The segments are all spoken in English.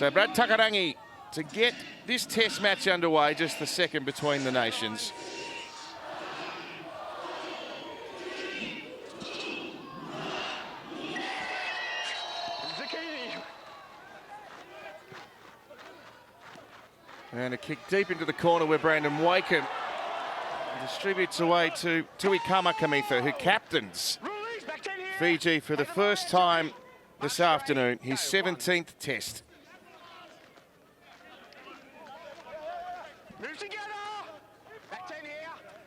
So Brad Takarangi to get this test match underway, just the second between the nations. And a kick deep into the corner where Brandon Wakeham distributes away to Tuikama Kamitha, who captains Fiji for the first time this afternoon, his 17th test. Move together. Back 10 here.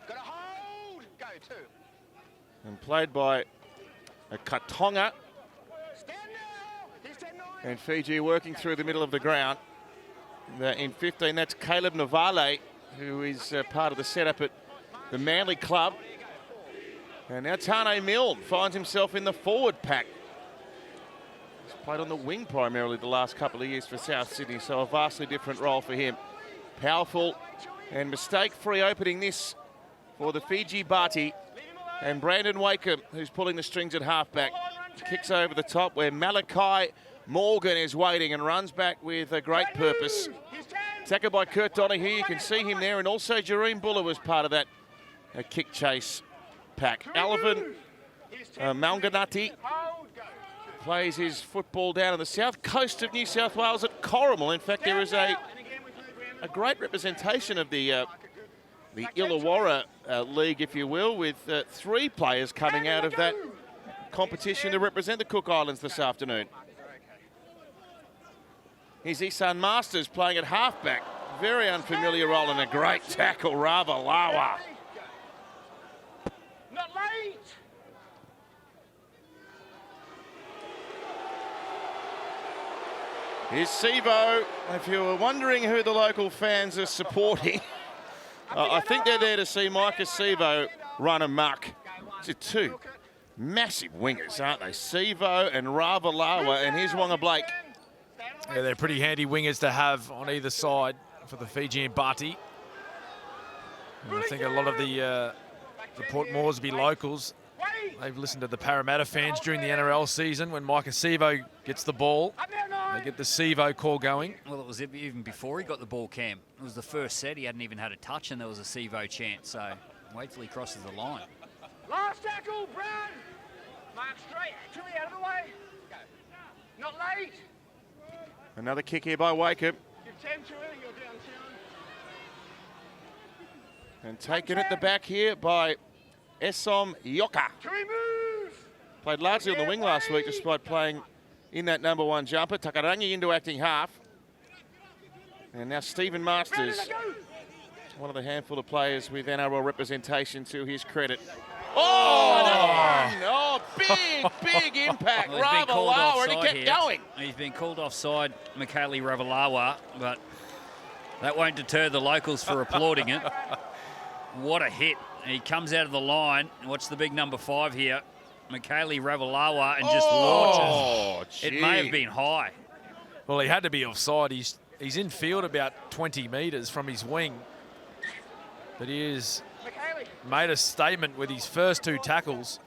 Got a hold. Go 2. And played by a Katonga. Stand now. He's 10-9. And Fiji working through the middle of the ground. In 15, that's Caleb Navale, who is part of the setup at the Manly club. And now Tane Milne finds himself in the forward pack. He's played on the wing primarily the last couple of years for South Sydney, so a vastly different role for him. Powerful and mistake-free opening this for the Fiji Bati. And Brandon Wakeham, who's pulling the strings at halfback, kicks over the top where Malachi Morgan is waiting and runs back with a great purpose. Tackled by Kurt Donahue, you can see him there, and also Jareen Buller was part of that kick chase pack. Alvin Malganati plays his football down on the south coast of New South Wales at Corrimal. In fact, there is a great representation of the Illawarra League, if you will, with 3 players coming out of that competition to represent the Cook Islands this afternoon. Here's Isan Masters playing at halfback. Very unfamiliar role and a great tackle, Ravalawa. Not late. Here's Sivo. If you were wondering who the local fans are supporting, I think they're there to see Micah Sivo run amok. It's 2 massive wingers, aren't they? Sivo and Ravalawa, and here's Wonga Blake. Yeah, they're pretty handy wingers to have on either side for the Fijian Bati. And I think a lot of the Port Moresby locals, they've listened to the Parramatta fans during the NRL season when Micah Sivo gets the ball. They get the Sivo call going. Well, it was even before he got the ball, Cam. It was the first set. He hadn't even had a touch, and there was a Sivo chant. So wait till he crosses the line. Last tackle, Brad. Mark straight. Tilly out of the way. Go. Not late. Another kick here by Wakeham. Give 10 to her. You're down 2. And taken at the back here by Esom Yoka. Played largely on the wing last week despite playing in that number 1 jumper. Takarangi into acting half. And now Stephen Masters, one of the handful of players with NRL representation to his credit. Oh, big impact. Well, Ravalawa, and he kept going. He's been called offside, Michaeli Ravalawa, but that won't deter the locals for applauding it. What a hit. He comes out of the line. Watch the big number 5 here. Michaeli Ravalawa, and just launches. It may have been high. Well, he had to be offside. He's in field about 20 metres from his wing. But he has made a statement with his first 2 tackles.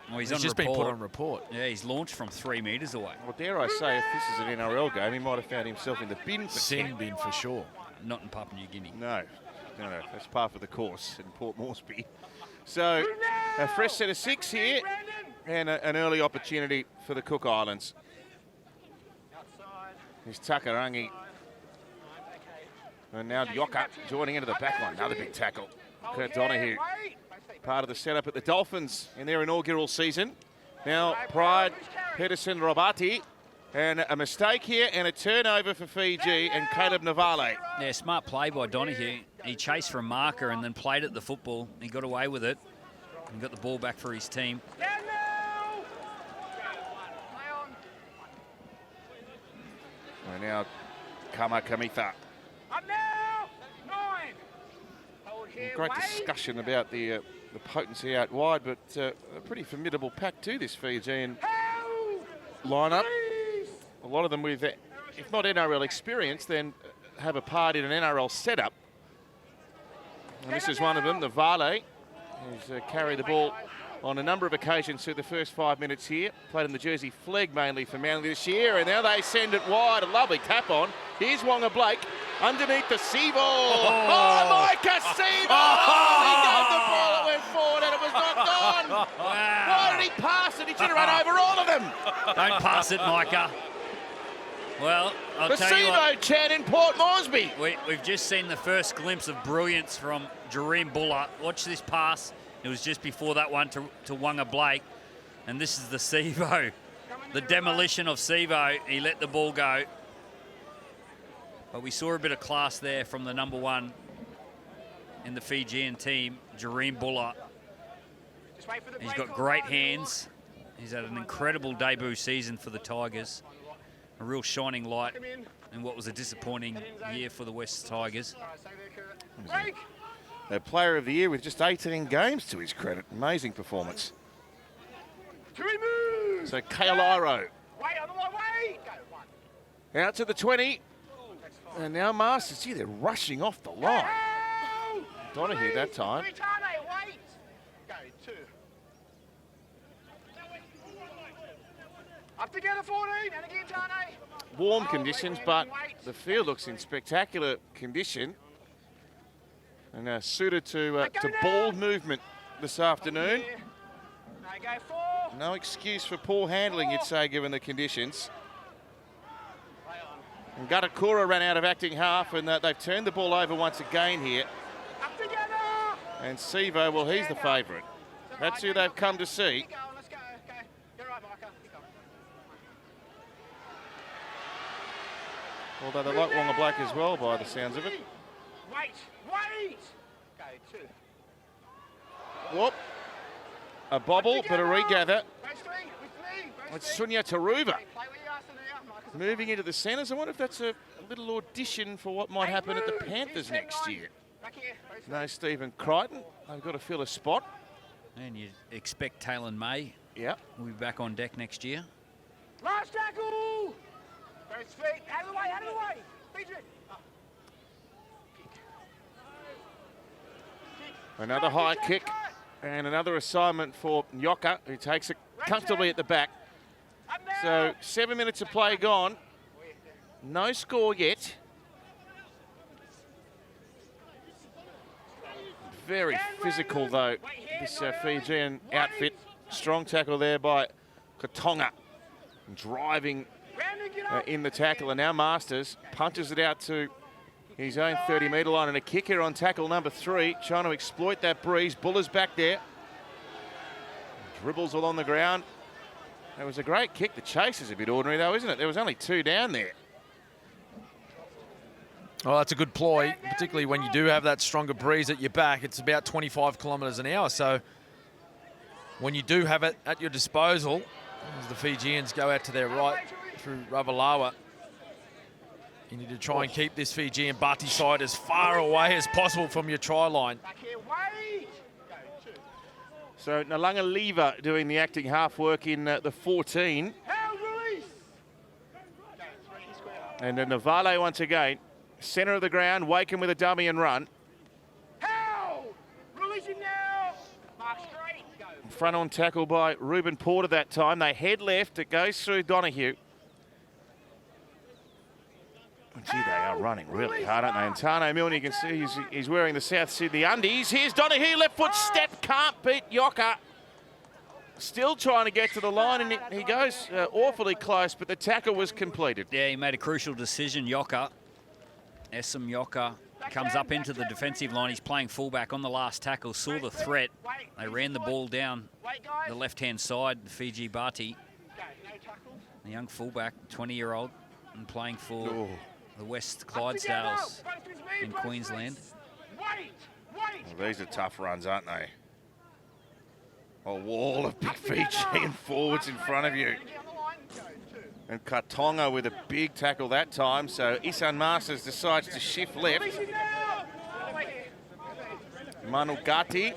Well, he's just been put on report. Yeah, he's launched from 3 metres away. Well, dare I say, if this is an NRL game, he might have found himself in the bin for sin bin for sure. Not in Papua New Guinea. No, that's par for the course in Port Moresby. So a fresh set of 6 here, and an early opportunity for the Cook Islands. Here's Takarangi. And now Yoka joining into the back line. Another big tackle. Kurt Donahue, part of the setup at the Dolphins in their inaugural season. Now Pride, Pedersen, Robati. And a mistake here and a turnover for Fiji and Caleb Navale. Yeah, smart play by Donahue. He chased for a marker and then played at the football. He got away with it and got the ball back for his team. And now Kama Kamitha. Great discussion about the potency out wide, but a pretty formidable pack to this Fijian lineup. A lot of them with, if not NRL experience, then have a part in an NRL setup. And this is one of them, the Vale, who's carried the ball on a number of occasions through the first 5 minutes here. Played in the jersey flag mainly for Manly this year, and now they send it wide. A lovely tap on. Here's Wonga Blake underneath the Sevo. Oh, Micah Sevo! Oh, he gave the ball, it went forward, and it was knocked on. Wow. Why did he pass it? He should have run over all of them. Don't pass it, Micah. Well, I'll tell you what. Sevo Chad in Port Moresby. We've just seen the first glimpse of brilliance from Jareem Buller. Watch this pass. It was just before that one to Wonga Blake. And this is the Sevo. The demolition of Sevo. He let the ball go. But we saw a bit of class there from the number one in the Fijian team, Jareem Buller. He's got great hands. He's had an incredible debut season for the Tigers. A real shining light in what was a disappointing year for the West Tigers. A player of the year with just 18 games to his credit. Amazing performance. So Kailaro out to the 20. And now Masters, gee, they're rushing off the line. Donahue that time. Up together, 14, and again, Tane. Warm conditions, but the field looks in spectacular condition. And suited to ball movement this afternoon. No excuse for poor handling, you'd say, given the conditions. And Gatakura ran out of acting half, and they've turned the ball over once again here. And Sevo, well, he's the favourite. That's who they've come to see. Although they like Wonga Blake as well, by the sounds of it. Wait! Go, 2. Whoop. A bobble, but a regather. It's Sunya Taruva moving into the centres. I wonder if that's a little audition for what might happen at the Panthers next year. No Stephen Crichton. They've got to fill a spot. And you expect Taylor May. Yep. Will be back on deck next year. Last tackle! First feet, out of the way, out of the way! Fiji. Another high kick and another assignment for Nyoka, who takes it comfortably at the back. So 7 minutes of play gone. No score yet. Very physical, though, this Fijian outfit. Strong tackle there by Katonga. Driving in the tackle, and now Masters punches it out to his own 30-metre line, and a kick here on tackle number 3, trying to exploit that breeze. Buller's back there. Dribbles along the ground. That was a great kick. The chase is a bit ordinary, though, isn't it? There was only 2 down there. Well, that's a good ploy, particularly when you do have that stronger breeze at your back. It's about 25 kilometres an hour, so when you do have it at your disposal, as the Fijians go out to their right through Ravalawa, you need to try and keep this Fijian Bati side as far away as possible from your try line. So Nalanga Lever doing the acting half work in the 14. And then Navale once again, centre of the ground, Waken with a dummy and run. Front on tackle by Ruben Porter that time. They head left, it goes through Donahue. Gee, they are running really hard, aren't they? And Tane Milne, you can see he's wearing the South Sydney undies. Here's Donahue, left foot step, can't beat Yoka. Still trying to get to the line, and he goes awfully close, but the tackle was completed. Yeah, he made a crucial decision, Yoka. Essam Yoka comes up into the defensive line. He's playing fullback on the last tackle, saw the threat. They ran the ball down the left-hand side, the Fiji Bati. The young fullback, 20-year-old, and playing for the West Clydesdales in Queensland. Well, these are tough runs, aren't they? A wall of big Fijian forwards in front of you. And Katonga with a big tackle that time, so Isan Masters decides to shift left. Manugati,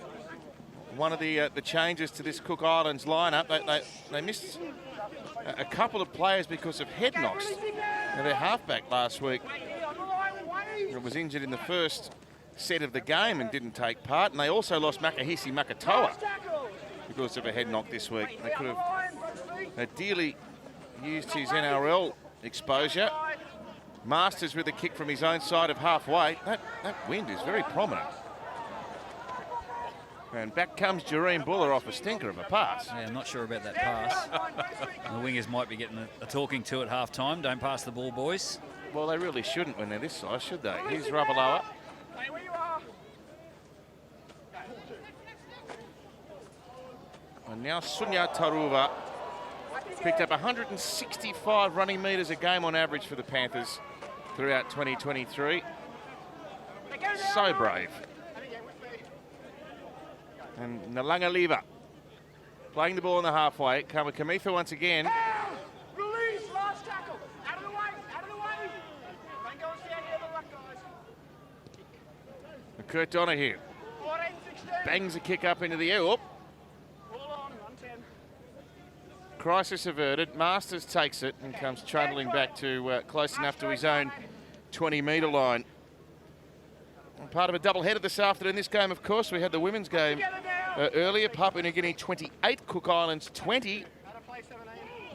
one of the changes to this Cook Islands lineup. They missed a couple of players because of head knocks. Now, their halfback last week was injured in the first set of the game and didn't take part, and they also lost Makahisi Makatoa. because of a head knock this week. They could have ideally used his NRL exposure. Masters with a kick from his own side of halfway. That wind is very prominent. And back comes Jareem Buller off a stinker of a pass. Yeah, I'm not sure about that pass. The wingers might be getting a talking to at half time. Don't pass the ball, boys. Well, they really shouldn't when they're this size, should they? Here's Ravalawa. And now Sunya Taruva picked up 165 running metres a game on average for the Panthers throughout 2023. So brave. And Nalangaliva playing the ball in the halfway. Kamikamitha once again. Release, last tackle. Out of the way, out of the way. Don't go and stand here, the luck, guys. Kurt Donahue 14, 16. bangs a kick up into the air. Oop. Ball on, 110. Crisis averted. Masters takes it and comes trundling back to close enough to his own 20-metre line. And part of a doubleheader this afternoon. This game, of course, we had the women's game earlier. Papua New Guinea 28, Cook Islands 20.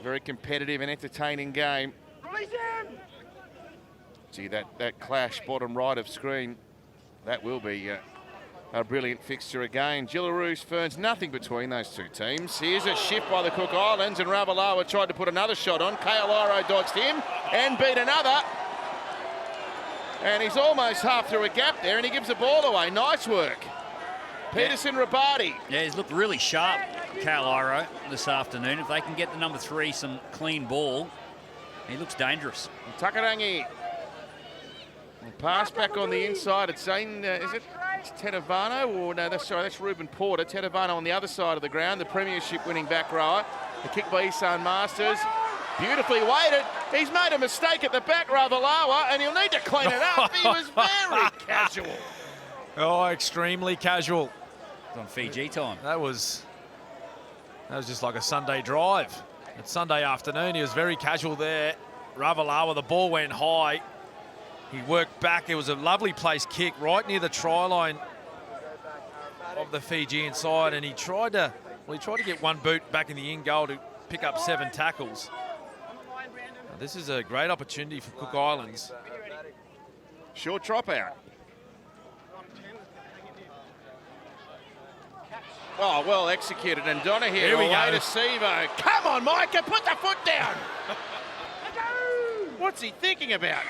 Very competitive and entertaining game. Release him. Gee, that clash bottom right of screen, that will be a brilliant fixture again. Gillaroos, Ferns, nothing between those two teams. Here's a shift by the Cook Islands, and Ravalawa tried to put another shot on. Kailaro dodged him and beat another. And he's almost half through a gap there, and he gives the ball away. Nice work. Peterson Rabati. Yeah, he's looked really sharp, Kailaro, this afternoon. If they can get the number 3 some clean ball, he looks dangerous. Takarangi. Pass back on the inside. It's Zane, is it Tedavano? Or no, that's Ruben Porter. Tedavano on the other side of the ground, the premiership winning back rower. The kick by Isan Masters. Beautifully weighted. He's made a mistake at the back, Ravalawa, and he'll need to clean it up. He was very casual. Oh, extremely casual. It's on Fiji time. That was just like a Sunday drive. It's Sunday afternoon. He was very casual there. Ravalawa, the ball went high. He worked back. It was a lovely place kick right near the try line of the Fijian side, and he tried to get one boot back in the in goal to pick up 7 tackles. Now, this is a great opportunity for Cook Islands. Short drop out. Oh, well executed, and Donahue Here we away go. to Sevo. Come on, Micah, put the foot down. What's he thinking about?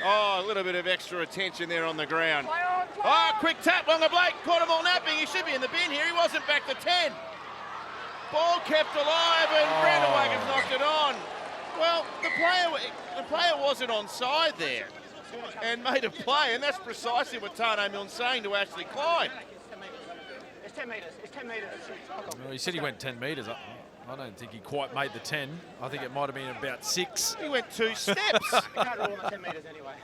Oh, a little bit of extra attention there on the ground. Oh, quick tap on the Blake. Caught him all napping. He should be in the bin here. He wasn't back to 10. Ball kept alive, and Brandon knocked it on. Well, the player wasn't onside there and made a play, and that's precisely what Tano Milne's saying to Ashley Klein. It's 10 metres, it's 10 metres. Well, he said he went 10 metres. I don't think he quite made the 10. I think it might have been about 6. He went 2 steps. We can't rule on the 10 metres anyway.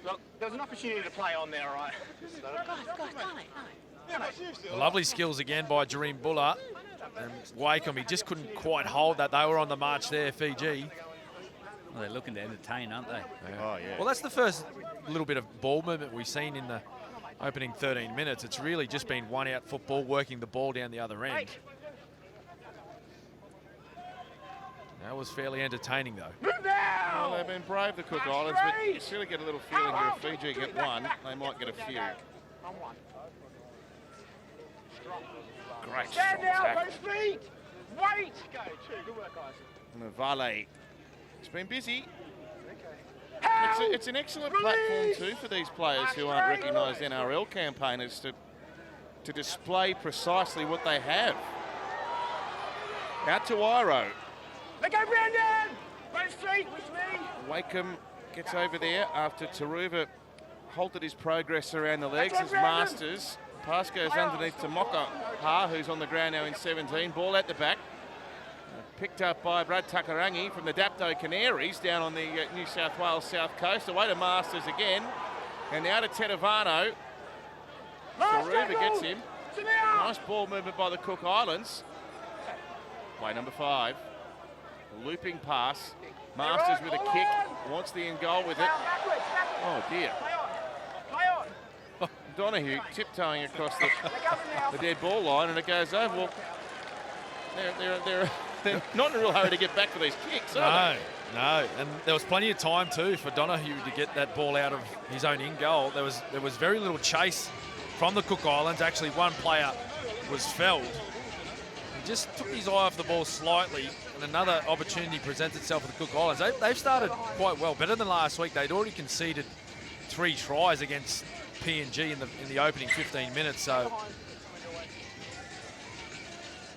Look, there was an opportunity to play on there, right? Lovely skills again by Jareem Buller. And Wakeham, he just couldn't quite hold that. They were on the march there, Fiji. Well, they're looking to entertain, aren't they? Oh, yeah. Well, that's the first little bit of ball movement we've seen in the opening 13 minutes. It's really just been one-out football, working the ball down the other end. That was fairly entertaining, though. Well, they've been brave, the Cook Islands, but you still get a little feeling here if Fiji get one, they might get a few. Great strong Stand down, tackle. go speed. Wait. Go, 2. Good work, guys. Navale. It's been busy. Help. It's an excellent platform too for these players who aren't recognised NRL campaigners to display precisely what they have. Out to Iro. Let go, Brandon. Go straight with me. Wakeham gets over there after Taruva halted his progress around the legs That's as it, Brandon. Masters. Pass goes underneath to Moka Ha, who's on the ground now in 17. Ball at the back. Picked up by Brad Takarangi from the Dapto Canaries down on the New South Wales south coast. Away to Masters again. And now to Tedavano. Taruva gets him. Nice ball movement by the Cook Islands. Play number 5. Looping pass. Masters with a kick. Wants the in goal with it. Oh dear. Play on. Donahue tiptoeing across the dead ball line, and it goes over. Well, they're not in a real hurry to get back for these kicks, are they? No, and there was plenty of time too for Donahue to get that ball out of his own in goal. There was very little chase from the Cook Islands. Actually, one player was felled. He just took his eye off the ball slightly, and another opportunity presents itself for the Cook Islands. They've started quite well, better than last week. They'd already conceded 3 tries against PNG in the opening 15 minutes, so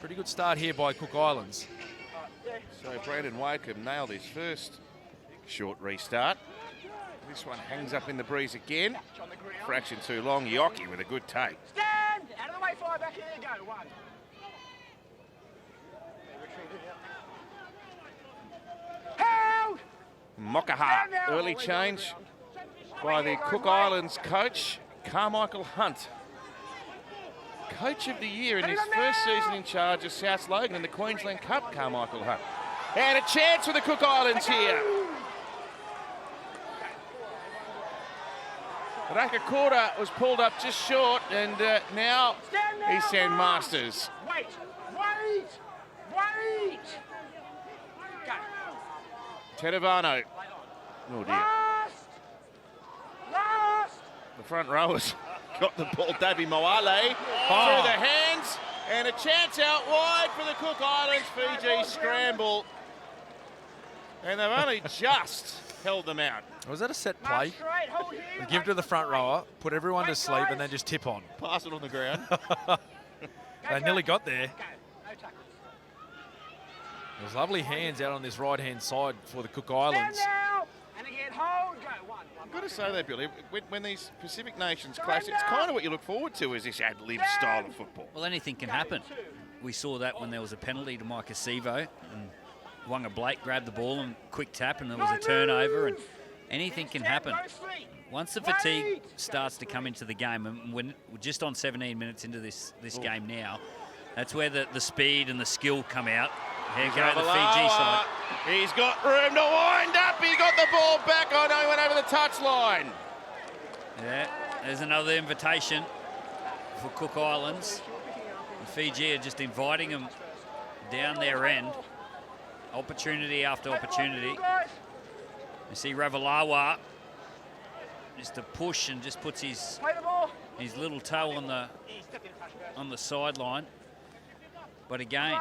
pretty good start here by Cook Islands. So Brandon Wakeham nailed his first short restart. This one hangs up in the breeze again. Fraction too long. Yockey with a good take. Stand! Out of the way, fly back here you go. 1. Held! Mokaha, early change by the Cook Islands coach, Carmichael Hunt. Coach of the Year in his first season in charge of South Logan in the Queensland Cup, Carmichael Hunt. And a chance for the Cook Islands here. Rakakorda was pulled up just short, and now he's Sam Masters. Wait! Go. Tedavano. Oh dear. Last! The front rowers got the ball. Davy Moale through the hands, and a chance out wide for the Cook Islands. Fiji scramble, and they've only just held them out. Was that a set play? We give it to the front rower, put everyone to sleep, and then just tip on. Pass it on the ground. They nearly got there. There's lovely hands out on this right-hand side for the Cook Islands. And again, hold, go. 1. I've got to say though, Billy, when these Pacific nations clash, it's kind of what you look forward to, is this ad-lib style of football. Well, anything can happen. We saw that when there was a penalty to Mike Acevo, and Wanga Blake grabbed the ball and quick tap, and there was a turnover, and anything can happen. Once the fatigue starts to come into the game, and we're just on 17 minutes into this game now, that's where the speed and the skill come out. Here go the Fiji side. He's got room to wind up. He got the ball back. I know he went over the touchline. Yeah, there's another invitation for Cook Islands. And Fiji are just inviting them down their end. Opportunity after opportunity. You see Ravalawa just to push and just puts his little toe on the sideline. But again,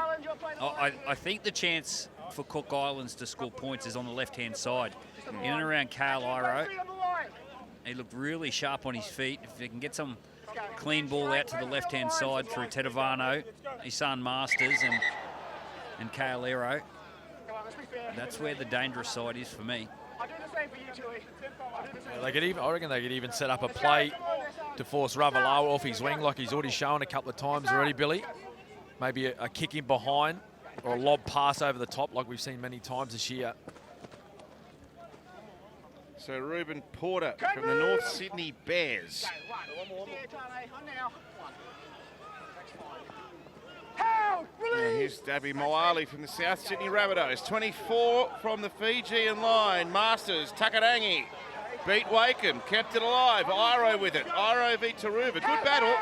I think the chance for Cook Islands to score points is on the left-hand side. In and around Kale Iro. He looked really sharp on his feet. If he can get some clean ball out to the left-hand side through Tedavano, Isan Masters and Kale Iro, that's where the dangerous side is for me. I reckon they could even set up a play to force Ravalawa off his wing like he's already shown a couple of times already, Billy. Maybe a kick in behind or a lob pass over the top like we've seen many times this year. So Ruben Porter from the North Sydney Bears. And here's Davy Moale from the South Sydney Rabbitohs. 24 from the Fijian line. Masters, Takarangi beat Wakeham, kept it alive. Iro with it. Iro v Taruva. Good battle.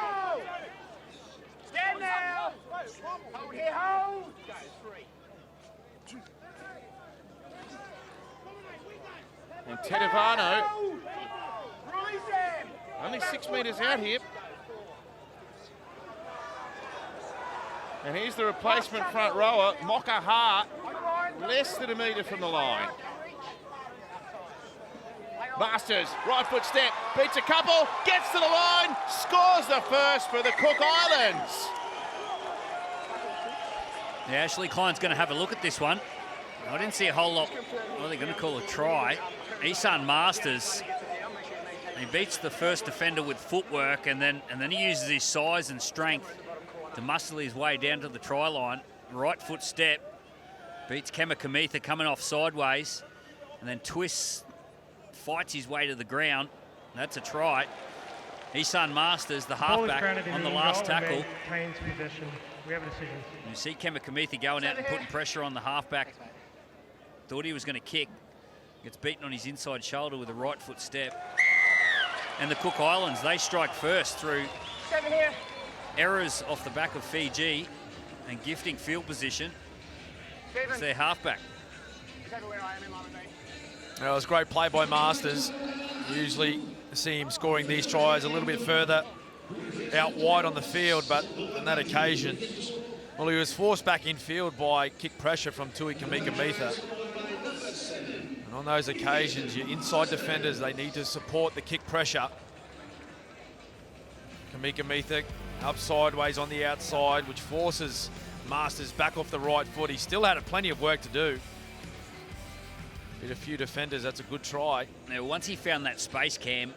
Stand now. Hold here, hold. Go. 3. And Tedavano, only 6 metres out here. And here's the replacement front rower, Mokaha, less than a metre from the line. Masters, right foot step, beats a couple, gets to the line, scores the first for the Cook Islands. Yeah, Ashley Klein's going to have a look at this one. I didn't see a whole lot. Well, they're going to call a try. Isan Masters, he beats the first defender with footwork, and then he uses his size and strength to muscle his way down to the try line. Right foot step, beats Kema Kamitha coming off sideways, and then twists, fights his way to the ground. That's a try. Isan Masters, the halfback, on the last tackle. We have a decision. You see Kema Kamitha going out and putting pressure on the halfback. Thought he was going to kick. Gets beaten on his inside shoulder with a right foot step. And the Cook Islands, they strike first through 7 here. errors off the back of Fiji and gifting field position. 7. It's their halfback. Exactly where I am in line with me. It was great play by Masters. Usually see him scoring these tries a little bit further out wide on the field, but on that occasion, well, he was forced back in field by kick pressure from Tui Kamika-Mitha. And on those occasions, your inside defenders, they need to support the kick pressure. Kamika-Mitha up sideways on the outside, which forces Masters back off the right foot. He still had plenty of work to do. Hit a few defenders, that's a good try. Now, once he found that space, Cam,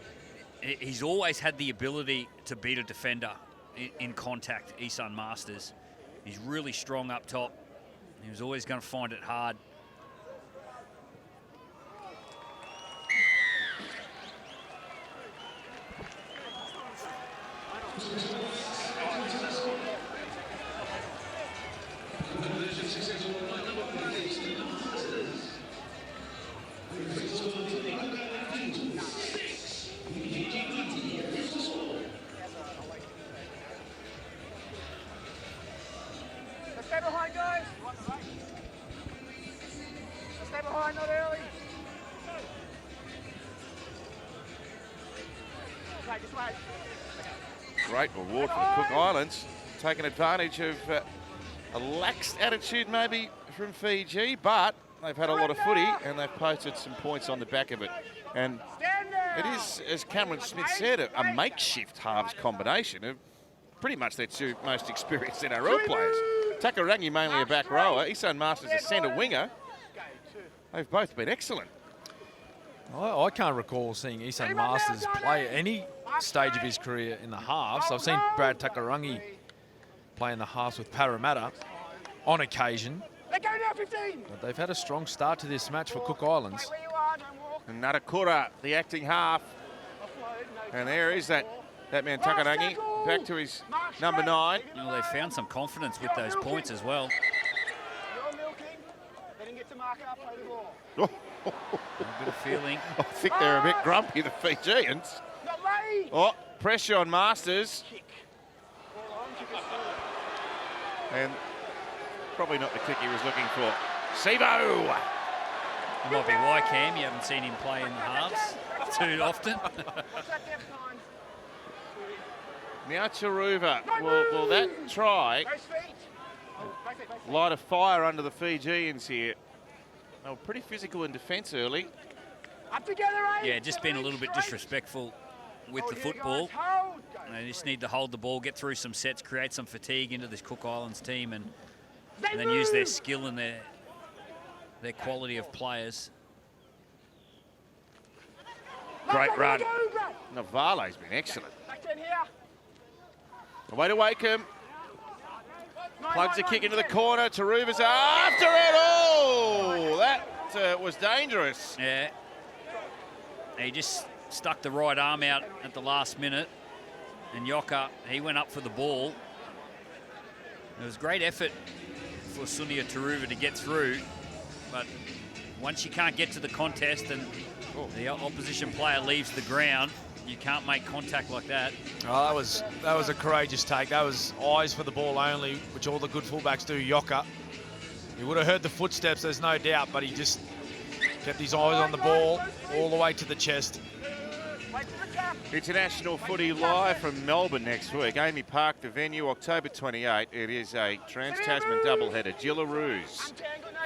he's always had the ability to beat a defender in contact, Isan Masters. He's really strong up top. He was always going to find it hard. Stay behind, guys. Stay behind, not early. Okay, just wait. Great reward for the Cook Islands, taking advantage of a lax attitude maybe from Fiji, but they've had a lot of footy and they've posted some points on the back of it. And Stand there. it is, as Cameron Smith said, a makeshift halves combination of pretty much their two most experienced NRL players. Takarangi mainly a back rower, Isan Masters a centre winger. They've both been excellent. I can't recall seeing Isan Masters play any stage of his career in the halves. I've seen Brad Takarangi play in the halves with Parramatta on occasion. Let go now, 15. But they've had a strong start to this match for Cook Islands. Wait where you are, don't walk. And Natakura, the acting half. Offload, no And there is that man Takarangi, back to his number 9. Well, they found some confidence with those points as well. You're milking. Let him get to mark up, play the ball. A bit of feeling. I think they're a bit grumpy, the Fijians. Not late. Oh, pressure on Masters. Kick. Ball on, kick it through. And probably not the kick he was looking for. Sivo! It might be why, Cam, you haven't seen him play in the halves too often. What's that depth time? Now Taruva, will that try Those feet. Oh, both feet, both feet. light a fire under the Fijians here? They were pretty physical in defence early. Up together, eh? Yeah, just been a little bit disrespectful with the football. Hold. They just need to hold the ball, get through some sets, create some fatigue into this Cook Islands team, and then use their skill and their quality of players. Great run. Navale's been excellent. Back 10 here. Away to Wakeham. Plugs a kick into the corner. Taruva's after it. Oh, that was dangerous. Yeah. He just stuck the right arm out at the last minute. And Yoka, he went up for the ball. It was great effort for Sunia Taruva to get through. But once you can't get to the contest and the opposition player leaves the ground, you can't make contact like that. Oh, that was a courageous take. That was eyes for the ball only, which all the good fullbacks do. Yoka, he would have heard the footsteps, there's no doubt, but he just kept his eyes on the ball all the way to the chest. International footy live from Melbourne next week. Amy Park, the venue, October 28. It is a Trans-Tasman doubleheader. Gillaroos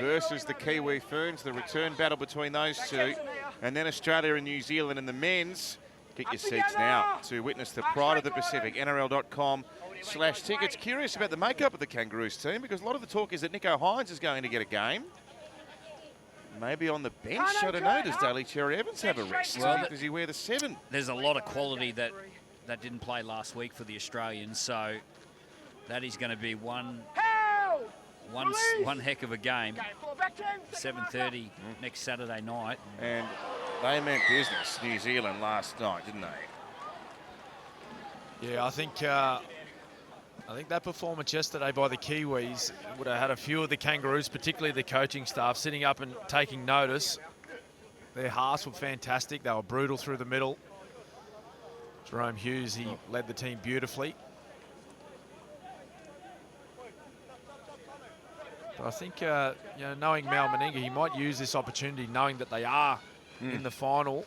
versus the Kiwi Ferns. The return battle between those two. And then Australia and New Zealand in the men's. Get your seats now to witness the pride of the Pacific. NRL.com/tickets. Curious about the makeup of the Kangaroos team, because a lot of the talk is that Nico Hines is going to get a game. Maybe on the bench, I don't know. Does Daly Cherry Evans have a rest? Well, Does he wear the 7? There's a lot of quality that didn't play last week for the Australians, so that is going to be one heck of a game. 7:30 next Saturday night. And they meant business, New Zealand, last night, didn't they? Yeah, I think that performance yesterday by the Kiwis would have had a few of the Kangaroos, particularly the coaching staff, sitting up and taking notice. Their halves were fantastic. They were brutal through the middle. Jerome Hughes, he led the team beautifully. But I think, you know, knowing Mal Meninga, he might use this opportunity, knowing that they are in the final,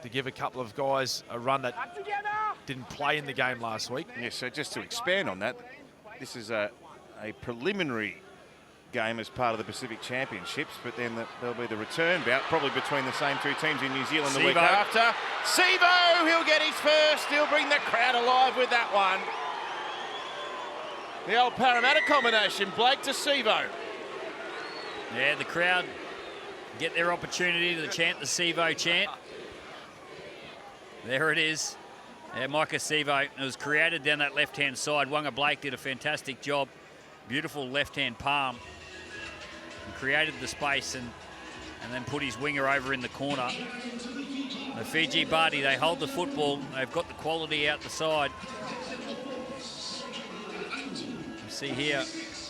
to give a couple of guys a run that didn't play in the game last week. Yeah, so just to expand on that, this is a preliminary game as part of the Pacific Championships, but then there'll be the return bout, probably between the same two teams in New Zealand the week after. Sevo, he'll get his first. He'll bring the crowd alive with that one. The old Parramatta combination, Blake to Sevo. Yeah, the crowd get their opportunity to chant the Sevo chant. There it is. Yeah, Micah Sevo. It was created down that left-hand side. Wanga Blake did a fantastic job. Beautiful left-hand palm. And created the space and then put his winger over in the corner. The Fiji Barty, they hold the football. They've got the quality out the side. You see here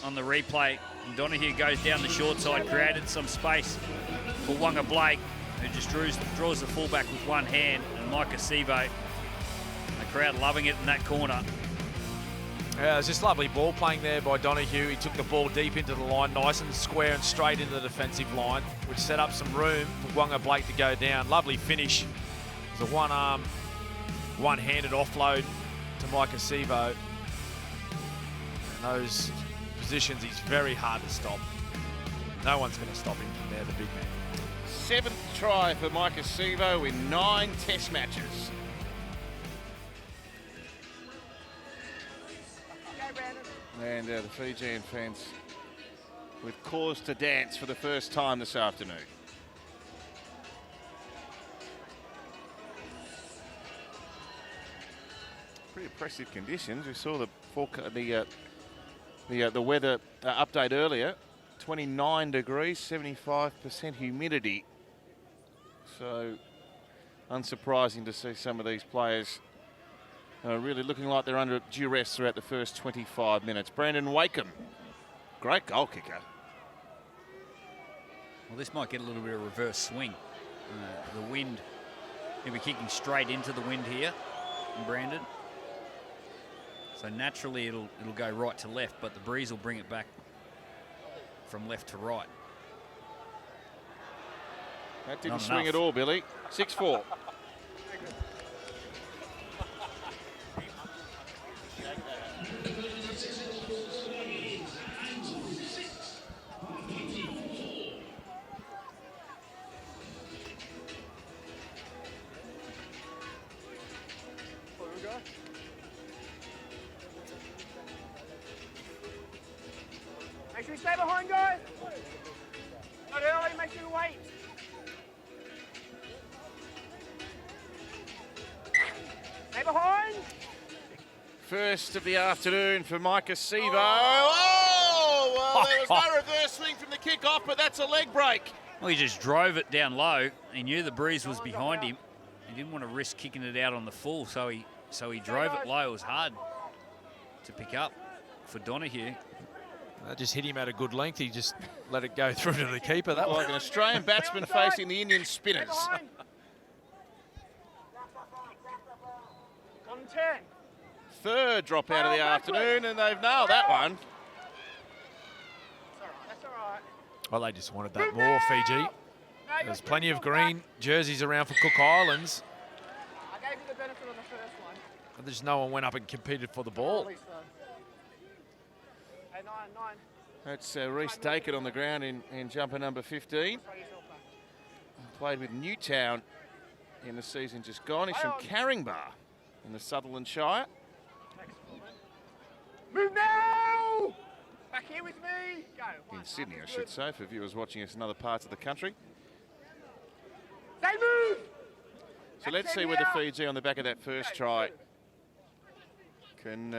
on the replay, Donahue goes down the short side, created some space for Wanga Blake, who just draws the fullback with one hand, and Micah Sevo. The crowd loving it in that corner. Yeah, it was just lovely ball playing there by Donahue. He took the ball deep into the line, nice and square and straight into the defensive line, which set up some room for Wanga Blake to go down. Lovely finish. It was a one-arm, one-handed offload to Micah Sevo. In those positions, he's very hard to stop. No one's going to stop him from there, the big man. 7th try for Micah Sevo in 9 test matches. And the Fijian fans with cause to dance for the first time this afternoon. Pretty impressive conditions. We saw the weather update earlier. 29 degrees, 75% humidity. So unsurprising to see some of these players really looking like they're under duress throughout the first 25 minutes. Brandon Wakeham, great goal kicker. Well, this might get a little bit of reverse swing. The wind, he'll be kicking straight into the wind here, Brandon. So naturally it'll go right to left, but the breeze will bring it back from left to right. That didn't swing at all, Billy. 6-4. Make sure you stay behind, guys. Not early, make sure you wait. Stay behind. First of the afternoon for Micah Sevo. Oh, well, there was no reverse swing from the kick-off, but that's a leg break. Well, he just drove it down low. He knew the breeze was behind him. He didn't want to risk kicking it out on the full, so he drove it low. It was hard to pick up for Donahue. That just hit him at a good length. He just let it go through to the keeper. That like an Australian batsman facing the Indian spinners. On 10. Third drop out of the afternoon, and they've nailed that one. That's all right. Well, they just wanted that more, Fiji. There's plenty of green jerseys around for Cook Islands. I gave you the benefit of the first one. But there's no one went up and competed for the ball. Hey, 9. That's Reece Dakin on the ground in jumper number 15. Played with Newtown in the season just gone. He's from Caringbah in the Sutherland Shire. Move now! Back here with me. Go. In Sydney, I should say, for viewers watching us in other parts of the country. Stay move! So let's see whether Fiji on the back of that first try can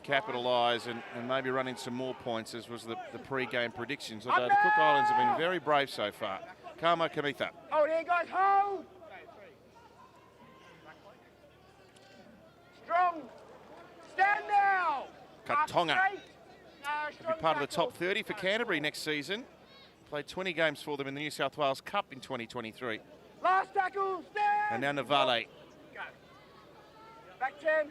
capitalise and maybe run in some more points, as was the pre-game predictions. Although the Cook Islands have been very brave so far. Kamo Kamitha. Oh, there, guys, hold! Strong! Stand now! Katonga No, will be part of the top 30 for Canterbury next season. Played 20 games for them in the New South Wales Cup in 2023. Last tackle, stand! And now Navale. Go. Back 10.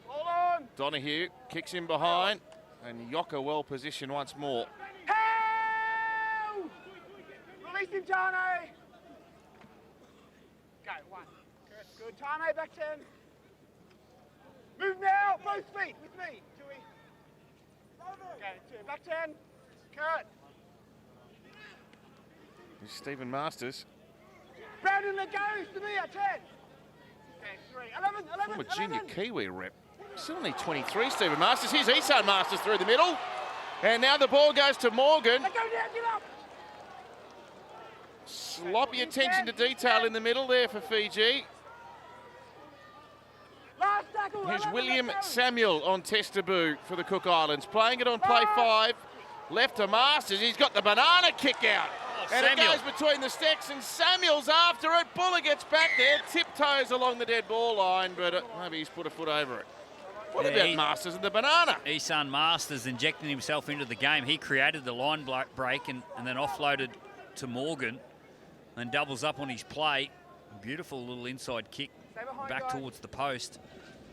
Hold on. Donahue kicks in behind, and Yoka well positioned once more. Pow! Release him, Tane. Go, 1. Good. Tane, back 10. Move now, both feet with me. 2E. Okay, 2. Back 10. Kurt. Here's Stephen Masters. Brandon, let go. To me at 10. Okay, 3. 11. From a junior Kiwi rep. Still only 23, Stephen Masters. Here's Isan Masters through the middle. And now the ball goes to Morgan. Let go now, get up. Sloppy attention to detail in the middle there for Fiji. Last tackle. Here's 11, William let go. Samuel on test debut for the Cook Islands. Playing it on play 5. Left to Masters. He's got the banana kick out. And Samuel. it goes between the sticks, and Samuel's after it. Buller gets back there, tiptoes along the dead ball line, but maybe he's put a foot over it. What about Masters and the banana? Isan Masters injecting himself into the game. He created the line break and then offloaded to Morgan and doubles up on his play. Beautiful little inside kick back towards the post.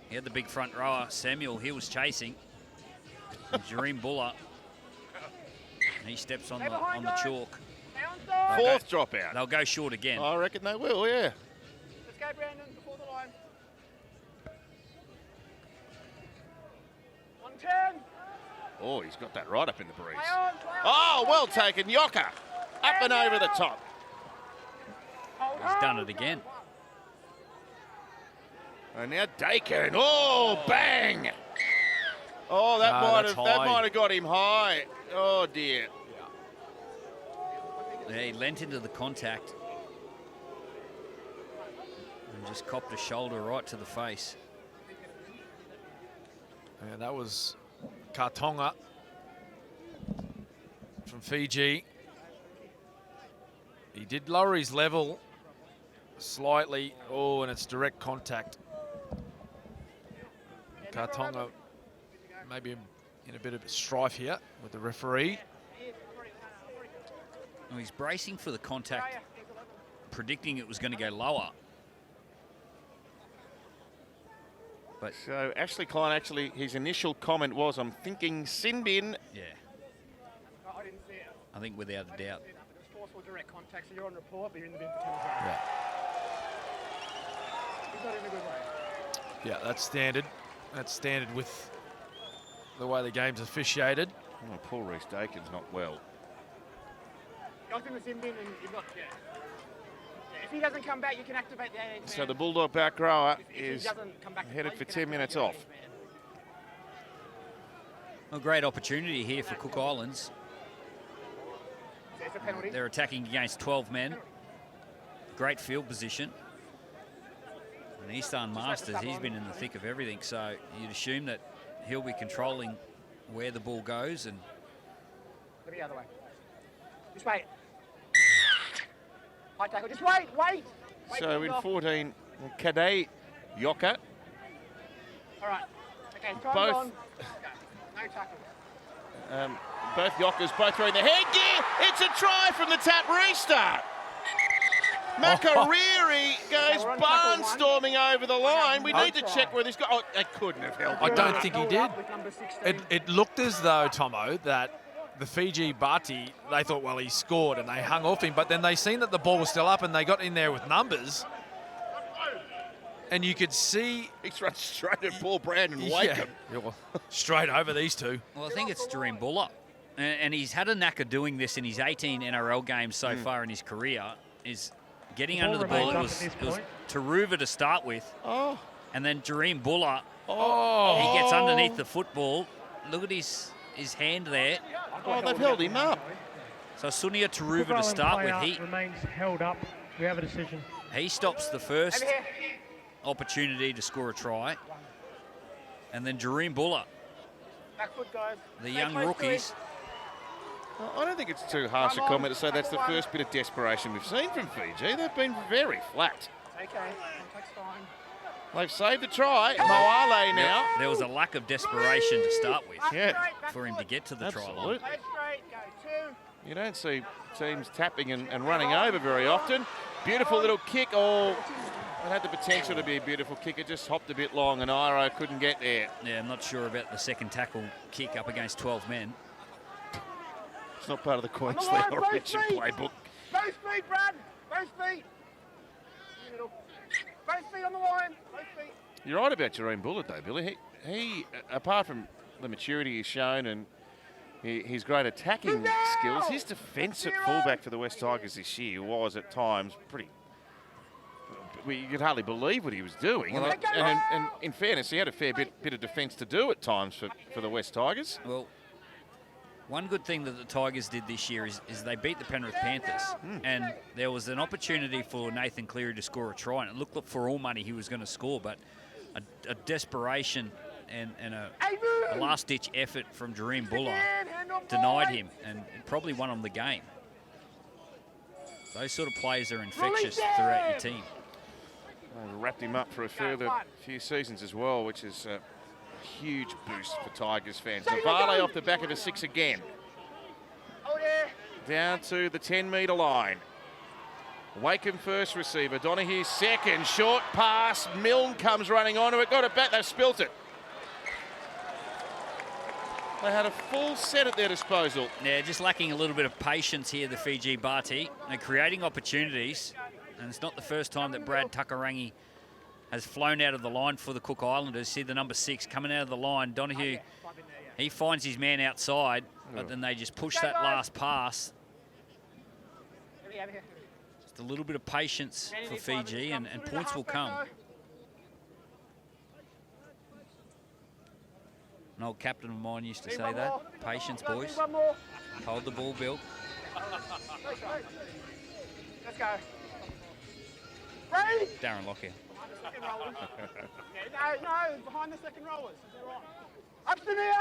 He had the big front rower, Samuel. He was chasing. And Jareem Buller. He steps on the chalk. Fourth dropout. They'll go short again. I reckon they will, yeah. Let's go, Brandon, before the line. 110. Oh, he's got that right up in the breeze. Play on. Oh, well taken, Yoka. Up and over the top. He's done it again. And now Dakin. Oh, bang! Oh, that might have got him high. Oh dear. Yeah, he leant into the contact and just copped a shoulder right to the face. Yeah, that was Kartonga from Fiji. He did lower his level slightly. Oh, and it's direct contact. Kartonga maybe in a bit of strife here with the referee. Well, he's bracing for the contact, predicting it was going to go lower. But So Ashley Klein, actually, his initial comment was, I'm thinking sin bin. yeah, I didn't see it. I think without a doubt. It was forceful direct contact, so you're on report, but you're in the bin for 10 times. Yeah, He's not in a good way. yeah, that's standard. That's standard with the way the game's officiated. Oh, poor Reece Dakin's not well. I was in the sin bin and you've got, if he doesn't come back, you can activate the 18th So man. the Bulldog back rower If he is doesn't come back to headed play, for you can 10 minutes activate off. the 18th man. A great opportunity here for Cook Islands. It's a penalty. They're attacking against 12 men. Great field position. And Isan Masters, he's been in the thick of everything, so you'd assume that he'll be controlling where the ball goes. And Let me the other way. Just wait. High tackle. Just wait. Wait So in 14, Kadei Yoka. All right. Okay, time's Both- on. Okay. No tackle. Both Yokas, both throwing the headgear. It's a try from the tap restart. Makariri goes we're on tackle barnstorming over the line. We need to try. check where this guy. Oh, they couldn't have held I him. don't think he Held did. up with number 16. It looked as though, Tomo, that the Fiji Bati, they thought, well, he scored, and they hung off him. But then they seen that the ball was still up, and they got in there with numbers. And you could see... He's run straight at Paul Brandon and wake him. Yeah, well, straight over these two. well, I think it's Jareem Buller. And he's had a knack of doing this in his 18 NRL games so far in his career, is getting under the ball. It was Taruva to start with. Oh. And then Jareem Buller, Oh, he gets underneath the football. Look at his hand there. Oh, they've held him up. So Sunia Cook Taruva to Island start with. player remains held up. We have a decision. He stops the first Over here. opportunity to score a try. And then Jareem Buller, Back foot, guys. the Stay young close to rookies. I don't think it's too harsh a comment to say that's the first bit of desperation we've seen from Fiji. They've been very flat. it. Okay. Contact's fine. They've saved the try. Moale now. There was a lack of desperation to start with Yeah. Straight, back for him to foot. get to the try line. Absolutely. Play straight. Go 2. You don't see teams tapping and running over very often. Beautiful little kick. Oh, It had the potential to be a beautiful kick. It just hopped a bit long and Iro couldn't get there. Yeah, I'm not sure about the second tackle kick up against 12 men. It's not part of the Queensland Origin playbook. Both feet, Brad. Both feet. Both feet on the line. Both feet. You're right about Jerome Bullard, though, Billy. He apart from the maturity he's shown and his great attacking skills, his defence at fullback for the West Tigers this year was at times pretty. You could hardly believe what he was doing. And in fairness, he had a fair bit of defence to do at times for the West Tigers. Well, one good thing that the Tigers did this year is they beat the Penrith Panthers. And there was an opportunity for Nathan Cleary to score a try, and it looked like for all money he was going to score, but a desperation and a last-ditch effort from Jareem Buller denied him, and it probably won him the game. Those sort of players are infectious throughout your team. Wrapped him up for a further few seasons as well, which is a huge boost for Tigers fans. Navale off the back of a 6 again. Down to the 10-metre line. Wakeham first receiver, Donahue second, short pass, Milne comes running onto it, got it back, they've spilt it. They had a full set at their disposal. Yeah, just lacking a little bit of patience here, the Fiji Bati. They're creating opportunities, and it's not the first time that Brad Tukarangi has flown out of the line for the Cook Islanders. See the number 6 coming out of the line. Donahue, he finds his man outside, but then they just push that last pass. Just a little bit of patience for Fiji, and points will come. An old captain of mine used to say that. Patience, boys. Hold the ball, Bill. Let's go. Ready? Darren Lockyer. No, behind the second rollers. Up to there.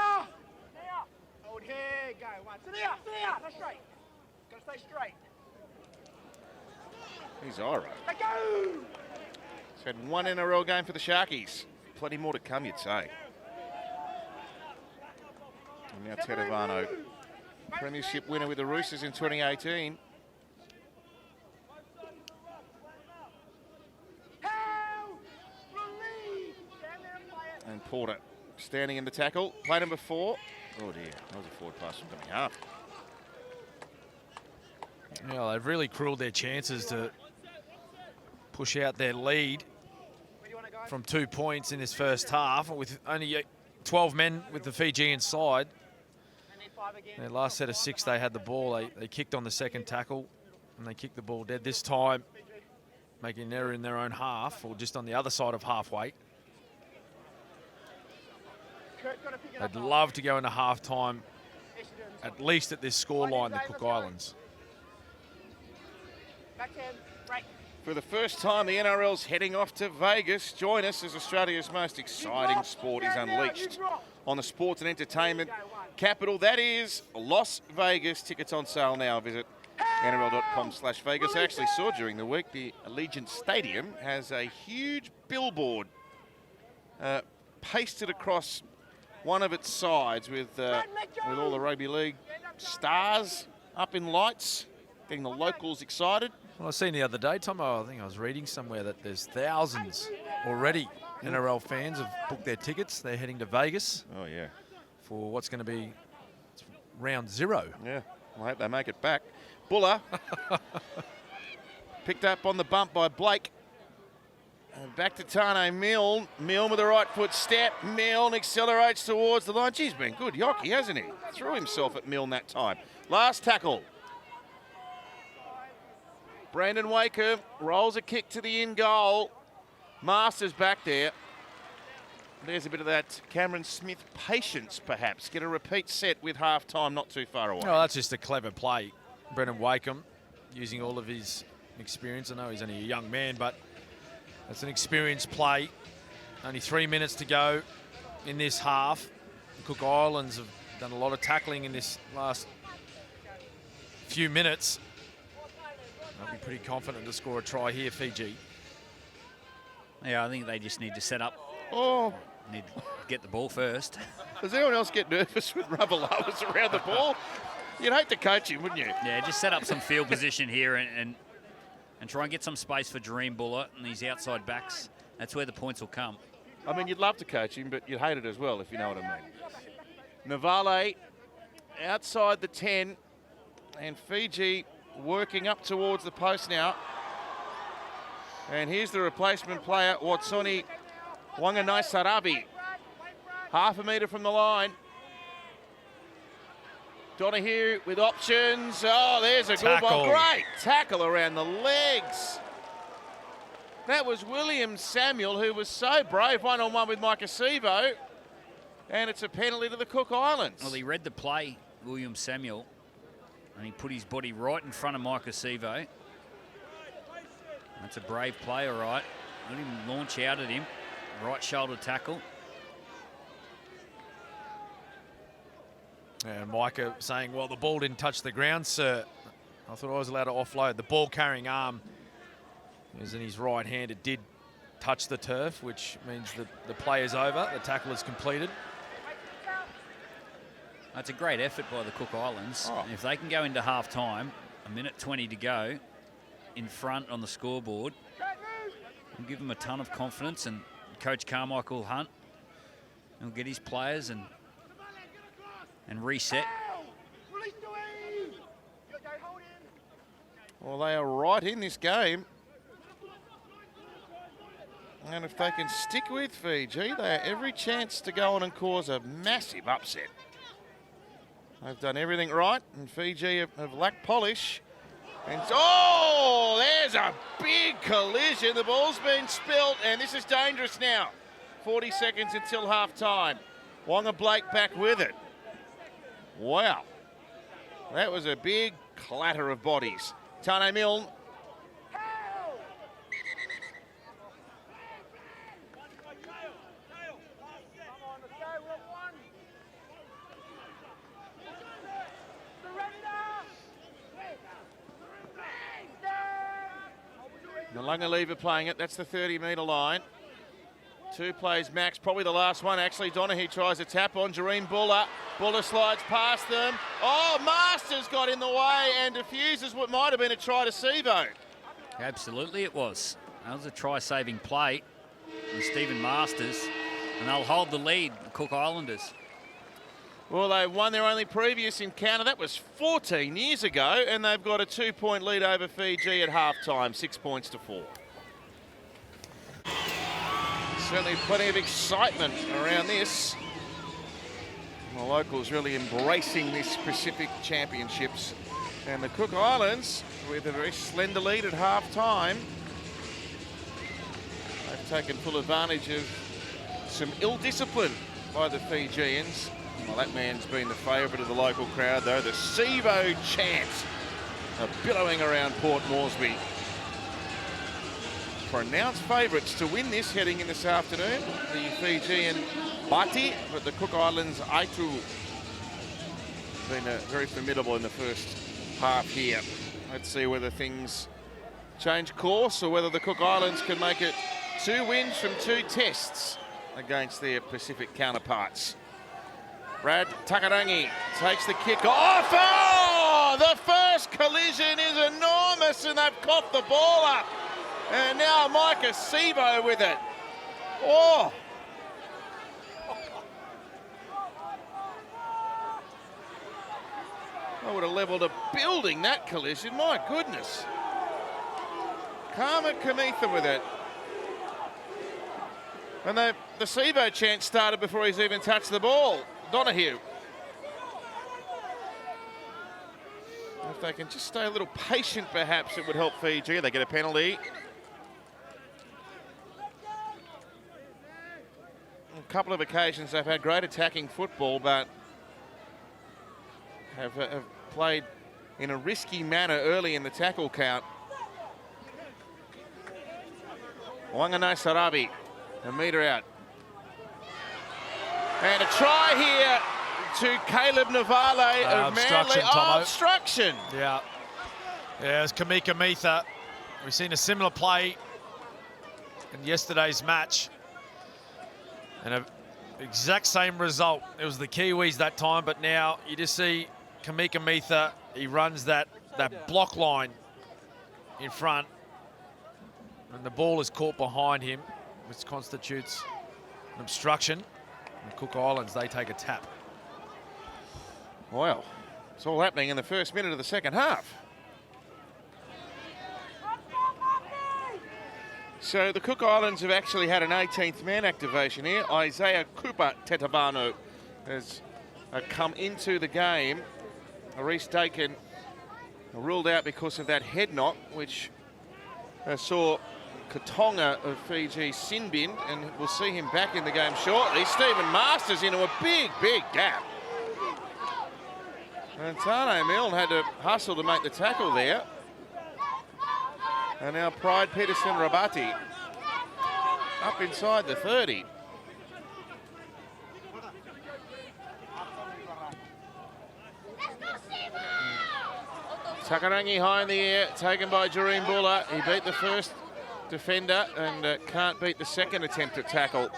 Hold here, go. One. To there. Go straight. Gotta stay straight. He's all right. Let go. He's had one NRL game for the Sharkies. Plenty more to come, you'd say. And now Tedovano, premiership winner with the Roosters in 2018. And Porter standing in the tackle. Play number 4. Oh dear, that was a forward pass from dummy half. Yeah, they've really cruelled their chances to push out their lead from 2 points in this first half with only 12 men with the Fijian side. Their last set of 6, they had the ball. They kicked on the second tackle and they kicked the ball dead. This time, making an error in their own half or just on the other side of halfway. I'd love to go into half-time, at least at this scoreline, the Cook Islands. For the first time, the NRL's heading off to Vegas. Join us as Australia's most exciting sport is unleashed on the sports and entertainment capital. That is Las Vegas. Tickets on sale now. Visit NRL.com/Vegas. I actually saw during the week the Allegiant Stadium has a huge billboard pasted across one of its sides with all the rugby league stars up in lights, getting the locals excited. Well, I seen the other day, Tom, I think I was reading somewhere that there's thousands already NRL fans have booked their tickets. They're heading to Vegas. Oh, yeah. For what's going to be round 0. Yeah, I hope they make it back. Buller picked up on the bump by Blake. And back to Tane Milne. Milne with the right foot step. Milne accelerates towards the line. He's been good yockey, hasn't he? Threw himself at Milne that time. Last tackle. Brandon Wakeham rolls a kick to the in goal. Masters back there. There's a bit of that Cameron Smith patience, perhaps. Get a repeat set with half-time not too far away. Well, that's just a clever play. Brendan Wakeham using all of his experience. I know he's only a young man, but that's an experienced play. Only 3 minutes to go in this half. The Cook Islands have done a lot of tackling in this last few minutes. I'll be pretty confident to score a try here, Fiji. Yeah, I think they just need to set up. Oh. Need to get the ball first. Does anyone else get nervous with Ravalawas around the ball? You'd hate to coach him, wouldn't you? Yeah, just set up some field position here and and try and get some space for Dream Buller and these outside backs. That's where the points will come. I mean, you'd love to coach him, but you'd hate it as well, if you know what I mean. Navale outside the 10, and Fiji working up towards the post now. And here's the replacement player, Watsoni Wanganai-Sarabi. Half a metre from the line. Donahue with options. Oh, there's a good one. Great tackle around the legs. That was William Samuel, who was so brave, one-on-one with Mike Acevo. And it's a penalty to the Cook Islands. Well, he read the play, William Samuel, and he put his body right in front of Mike Acevo. That's a brave play, all right. Let him launch out at him. Right shoulder tackle. And Micah saying, well, the ball didn't touch the ground, sir. I thought I was allowed to offload. The ball carrying arm is in his right hand. It did touch the turf, which means that the play is over. The tackle is completed. That's a great effort by the Cook Islands. Oh. If they can go into half-time, 1:20 to go, in front on the scoreboard, it'll give them a ton of confidence, and Coach Carmichael Hunt will get his players and reset. Well, they are right in this game. And if they can stick with Fiji, they have every chance to go on and cause a massive upset. They've done everything right, and Fiji have lacked polish. And oh, there's a big collision. The ball's been spilt, and this is dangerous now. 40 seconds until half-time. Wonga Blake back with it. Wow. That was a big clatter of bodies. Tane Milne. Nalunga playing it. That's the 30-metre line. Two plays max, probably the last one actually. Donahue tries a tap on Jareen Buller. Buller slides past them. Oh, Masters got in the way and diffuses what might have been a try to Sevo. Absolutely it was. That was a try-saving play from Stephen Masters, and they'll hold the lead, the Cook Islanders. Well, they won their only previous encounter. That was 14 years ago, and they've got a 2-point lead over Fiji at half-time, 6 points to 4. Certainly plenty of excitement around this. The locals really embracing this Pacific Championships. And the Cook Islands, with a very slender lead at half-time, they've taken full advantage of some ill discipline by the Fijians. Well, that man's been the favourite of the local crowd, though. The Sevo chants are billowing around Port Moresby. Pronounced favourites to win this heading in this afternoon. The Fijian Bati, but the Cook Islands Aitu been very formidable in the first half here. Let's see whether things change course or whether the Cook Islands can make it 2 wins from 2 tests against their Pacific counterparts. Brad Takarangi takes the kick off. Oh, the first collision is enormous, and they've coughed the ball up. And now Mike Acevo with it. Oh. I would have levelled a building, that collision. My goodness. Karma Kamitha with it. And the Sevo chant started before he's even touched the ball. Donahue. If they can just stay a little patient, perhaps it would help Fiji. They get a penalty. On a couple of occasions they've had great attacking football, but have played in a risky manner early in the tackle count. Wanganai-Sarabi, a metre out. And a try here to Caleb Navale of Manly. Oh, obstruction. Yeah. Yeah, it's Kamika Mitha. We've seen a similar play in yesterday's match. And an exact same result. It was the Kiwis that time, but now you just see Kamika Mitha. He runs that block line in front, And the ball is caught behind him, which constitutes an obstruction. And Cook Islands, they take a tap. Well, it's all happening in the first minute of the second half. So the Cook Islands have actually had an 18th man activation here. Isaiah Cooper Tetavano has come into the game. Reece Dakin ruled out because of that head knock, which saw Katonga of Fiji sin binned, and we'll see him back in the game shortly. Stephen Masters into a big, big gap. And Tane Milne had to hustle to make the tackle there. And now Pride Peterson Rabati up inside the 30. Takarangi high in the air, taken by Jareem Buller. He beat the first defender and can't beat the second attempt at tackle.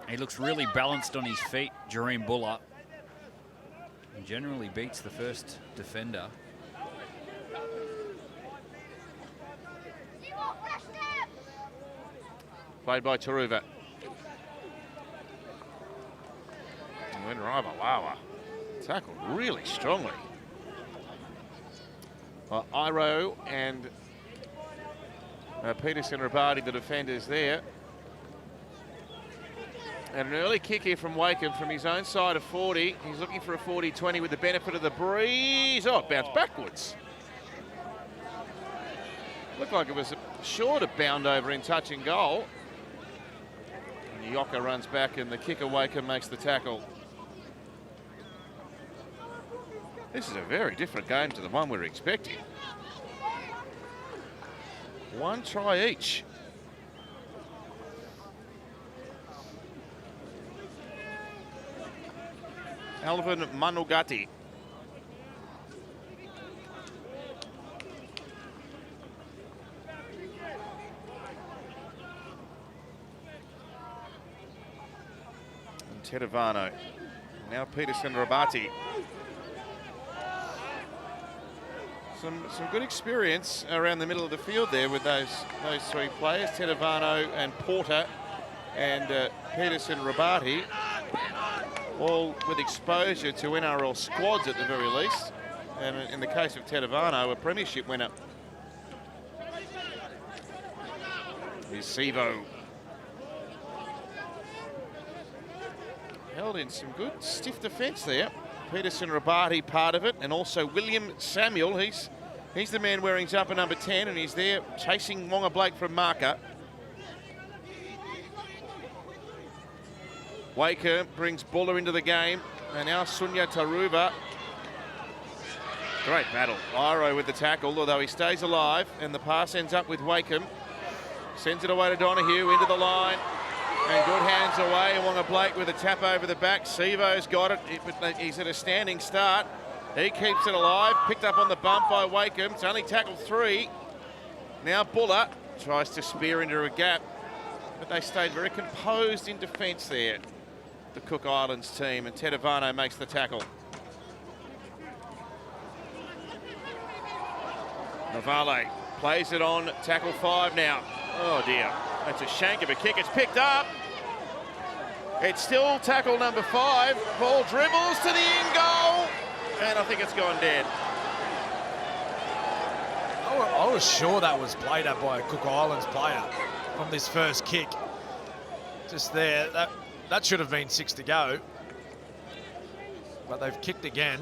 He looks really balanced on his feet, Jareem Buller. And generally beats the first defender. Played by Taruva. And Ravalawa tackled really strongly. Iro and Peterson Rabati, the defenders there. And an early kick here from Wakeham from his own side of 40. He's looking for a 40-20 with the benefit of the breeze. Oh, it bounced backwards. Looked like it was sure to bound over in touch and goal. And Yoka runs back and the kicker Wakeham makes the tackle. This is a very different game to the one we were expecting. One try each. Alvin Manugati. And Tetavano. Now Peterson Rabati. Some good experience around the middle of the field there with those three players, Tetavano and Porter and Peterson Rabati, all with exposure to NRL squads at the very least. And in the case of Tetavano, a premiership winner. Here's Sivo. Held in some good stiff defence there. Peterson Rabati part of it, and also William Samuel. He's the man wearing jumper number 10, and he's there chasing Wonga Blake from marker. Wakeham brings Buller into the game, and now Sunya Taruva. Great battle. Iro with the tackle, although he stays alive, and the pass ends up with Wakeham. Sends it away to Donahue, into the line. And good hands away. Wonga Blake with a tap over the back. Sivo's got it, but he's at a standing start. He keeps it alive. Picked up on the bump by Wakeham. It's only tackled 3. Now Buller tries to spear into a gap, but they stayed very composed in defence there, the Cook Islands team, and Tetavano makes the tackle. Navale plays it on, tackle 5 now. Oh dear, that's a shank of a kick. It's picked up. It's still tackle number 5. Ball dribbles to the in goal, and I think it's gone dead. I was sure that was played up by a Cook Islands player from this first kick. Just there, that should have been 6 to go. But they've kicked again.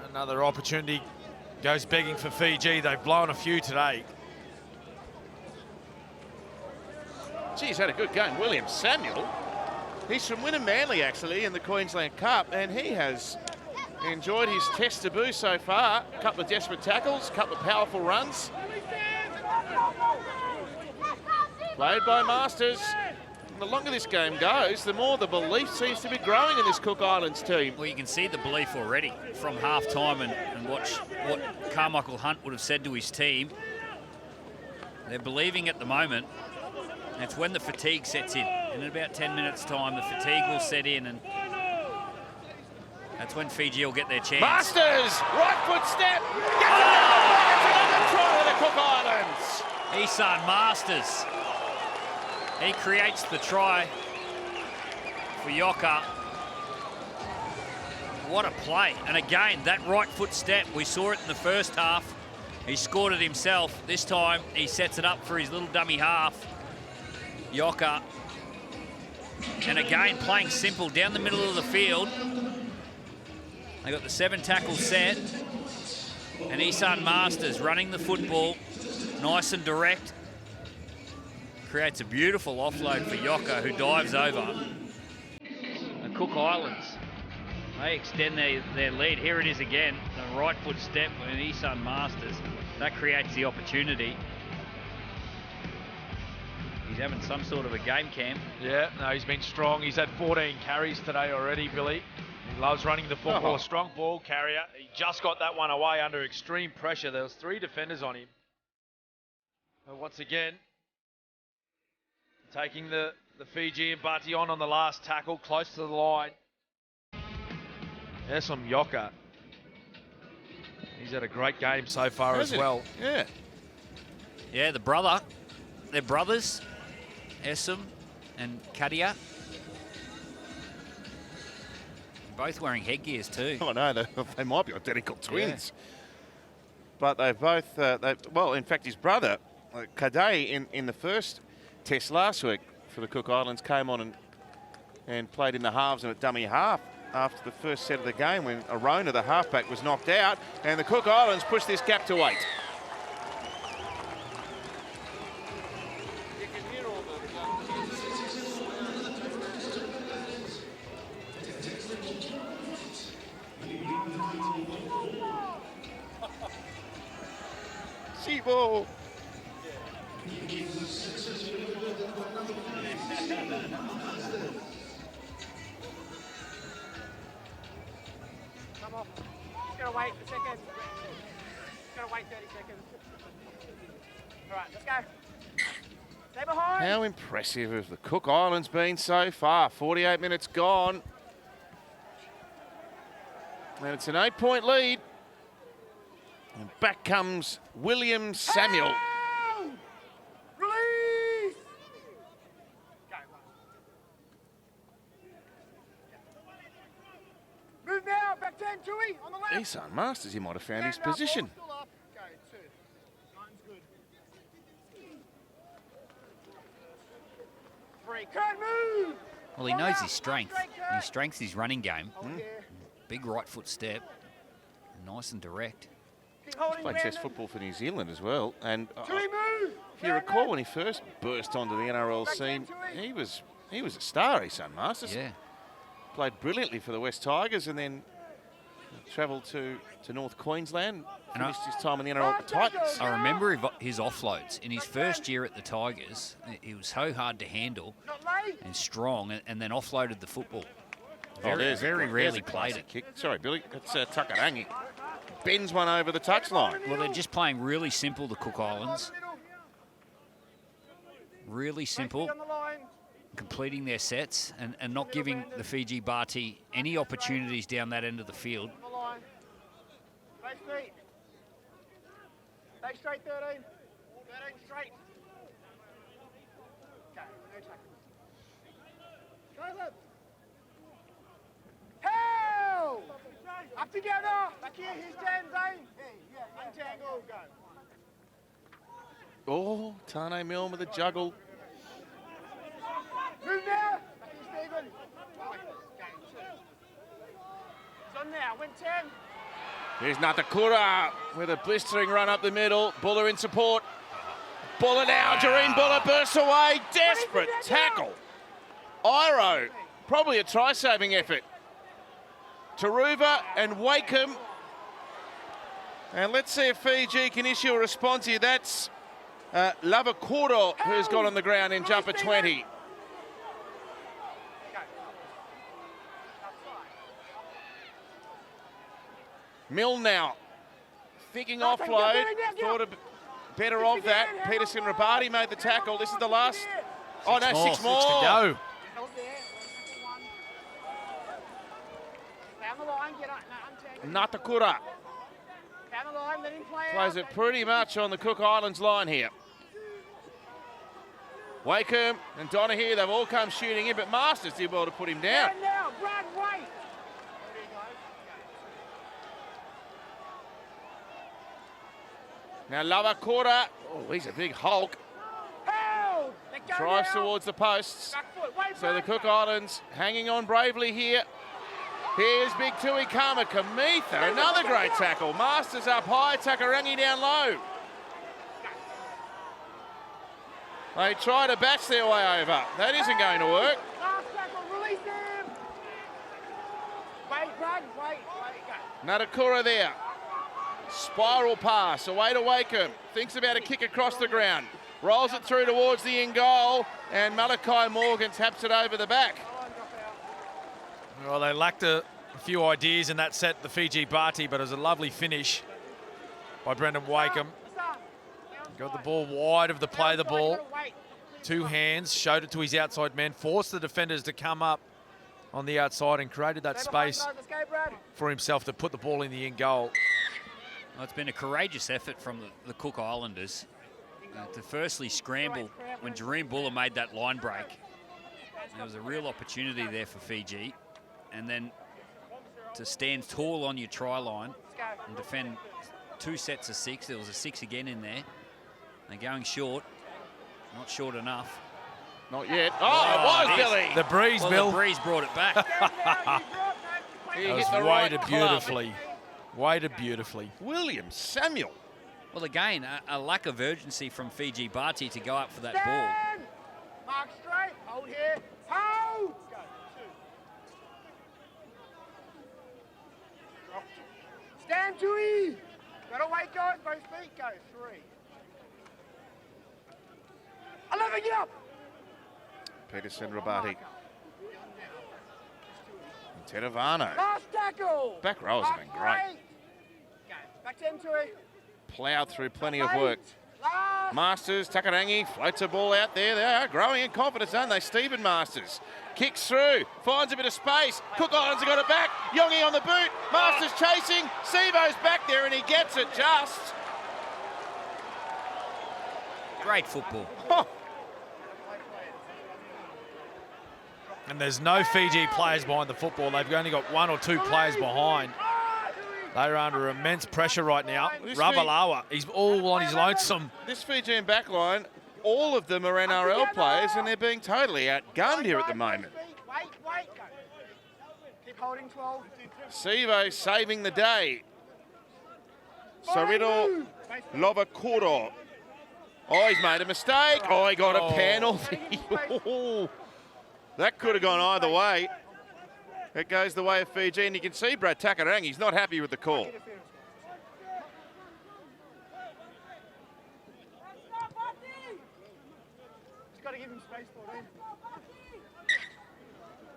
Another opportunity goes begging for Fiji. They've blown a few today. Geez, had a good game. William Samuel. He's from Wynnum Manly, actually, in the Queensland Cup, and he has enjoyed his test debut so far. A couple of desperate tackles, a couple of powerful runs. Played by Masters. And the longer this game goes, the more the belief seems to be growing in this Cook Islands team. Well, you can see the belief already from half-time and watch what Carmichael Hunt would have said to his team. They're believing at the moment. It's when the fatigue sets in. In about 10 minutes' time, the fatigue will set in, and that's when Fiji will get their chance. Masters, right foot step, gets another try to the Cook Islands. Isan Masters. He creates the try for Yoka. What a play. And again, that right foot step, we saw it in the first half. He scored it himself. This time, he sets it up for his little dummy half. Yoka. And again, playing simple down the middle of the field. They got the 7 tackle set. And Isan Masters running the football, nice and direct. Creates a beautiful offload for Yoka, who dives over. The Cook Islands, they extend their lead. Here it is again, the right foot step with Isan Masters. That creates the opportunity. He's having some sort of a game, Cam. Yeah, no, he's been strong. He's had 14 carries today already, Billy. He loves running the football, strong ball carrier. He just got that one away under extreme pressure. There was 3 defenders on him. But once again, taking the Fijian Bati on the last tackle, close to the line. There's some Yoka. He's had a great game so far as well. Yeah. Yeah, they're brothers, Esam and Kadia. Both wearing headgears too. Oh no, they might be identical twins. Yeah. But they both, well, in fact, his brother, Kadei, in the first test last week for the Cook Islands, came on and played in the halves and at dummy half after the first set of the game when Arona, the halfback, was knocked out, and the Cook Islands pushed this gap to 8. Sibo. Come off. Just gotta wait a second. Just gotta wait 30 seconds. All right, let's go. Stay behind. How impressive have the Cook Islands been so far? 48 minutes gone. And it's an 8-point lead. And back comes William Samuel. Down! Release! Go. Move now, back 10, Chewy, on the left. Isan Masters, he might have found his position. Still up. Go, 2. Nine's good. 3, Kurt, move! Well, he knows his strength. His strength's his running game. Yeah. Big right foot step, nice and direct. Keep holding, Played Test football for New Zealand as well. And Chewy, move! if you recall, when he first burst onto the NRL scene, he was a star, Isan Masters. Yeah. Played brilliantly for the West Tigers and then travelled to North Queensland, finished his time in the NRL at the Titans. I remember his offloads. In his first year at the Tigers, he was so hard to handle and strong, and then offloaded the football. Very rarely played it. Kick. Sorry, Billy, that's Takarangi. Bends one over the touchline. Well, they're just playing really simple, the Cook Islands. Really simple, completing their sets and not giving the Fiji Bati any opportunities down that end of the field. Stay straight. Stay straight, 13. 13 straight. Okay, no tackles. Caleb. Hell! Up together. Back here, here's 10, Zane. Untangle, go. Oh, Tane Milne with a juggle. Move now. Back here, Stephen. He's on now, win 10. Here's Natakura with a blistering run up the middle. Buller in support. Buller now. Jareen Buller bursts away. Desperate tackle. Iro, probably a try-saving effort. Taruva and Wakeham. And let's see if Fiji can issue a response here. That's Lavakoro who's got on the ground in jumper 20. Milne now, thinking offload, thought better of that. Peterson Rabati made the tackle. This is the last. Oh no, 6 more. 6 to go. Natakura plays it pretty much on the Cook Islands line here. Wakeham and Donaghy, they've all come shooting in, but Masters did well to put him down. Stand now, Brad, wait. Now Lavakura, oh, he's a big hulk. Held. Let go Drives now. towards the posts. Back foot. Wait, So the Brad. Cook Islands hanging on bravely here. Here's Big Tui Kama Kamitha, another great tackle. Masters up high, Takarangi down low. They try to batch their way over. That isn't going to work. Last tackle, release him. Wait, Brad, wait, go. Natakura there. Spiral pass away to Wakeham. Thinks about a kick across the ground. Rolls it through towards the in goal, and Malachi Morgan taps it over the back. Well, they lacked a few ideas in that set, the Fiji Bati, but it was a lovely finish by Brendan Wakeham. Got the ball wide of the play the ball. Two hands, showed it to his outside men, forced the defenders to come up on the outside and created that space for himself to put the ball in the in goal. Well, it's been a courageous effort from the Cook Islanders to firstly scramble when Jareem Buller made that line break. There was a real opportunity there for Fiji. And then to stand tall on your try line and defend 2 sets of 6. There was a 6 again in there. They're going short. Not short enough. Not yet. Oh, it was Billy. The breeze, Well, Bill. the breeze brought it back. He That hit the was right weighted club. beautifully. Weighted beautifully. William Samuel. Well, again, a lack of urgency from Fiji Bati to go up for that ball. Stand. Mark straight, hold here, hold. Go, 2. Stand, Dewey. Gotta wait, guys, both feet, go, 3. 11, get up. Peterson Rabati. Tedavano. Last tackle. Back rows have been great. Go, back 10, Dewey. Ploughed through plenty of work. Last. Masters, Takarangi, floats a ball out there. They are growing in confidence, aren't they? Stephen Masters kicks through, finds a bit of space. Cook Islands have got it back. Yongi on the boot. Masters chasing. Sevo's back there and he gets it just. Great football. Oh, And there's no Fiji players behind the football. They've only got 1 or 2 players behind. They're under immense pressure right now. This Ravalawa, he's all on his lonesome. this Fijian backline, all of them are NRL players and they're being totally outgunned here at the moment. Wait, go. Keep holding 12. Sevo saving the day. Sarito Lovakuro. Oh, he's made a mistake. Oh, he got a penalty. Oh, that could have gone either way. It goes the way of Fiji, and you can see Brad Takarangi, he's not happy with the call. Just got to give him space for it.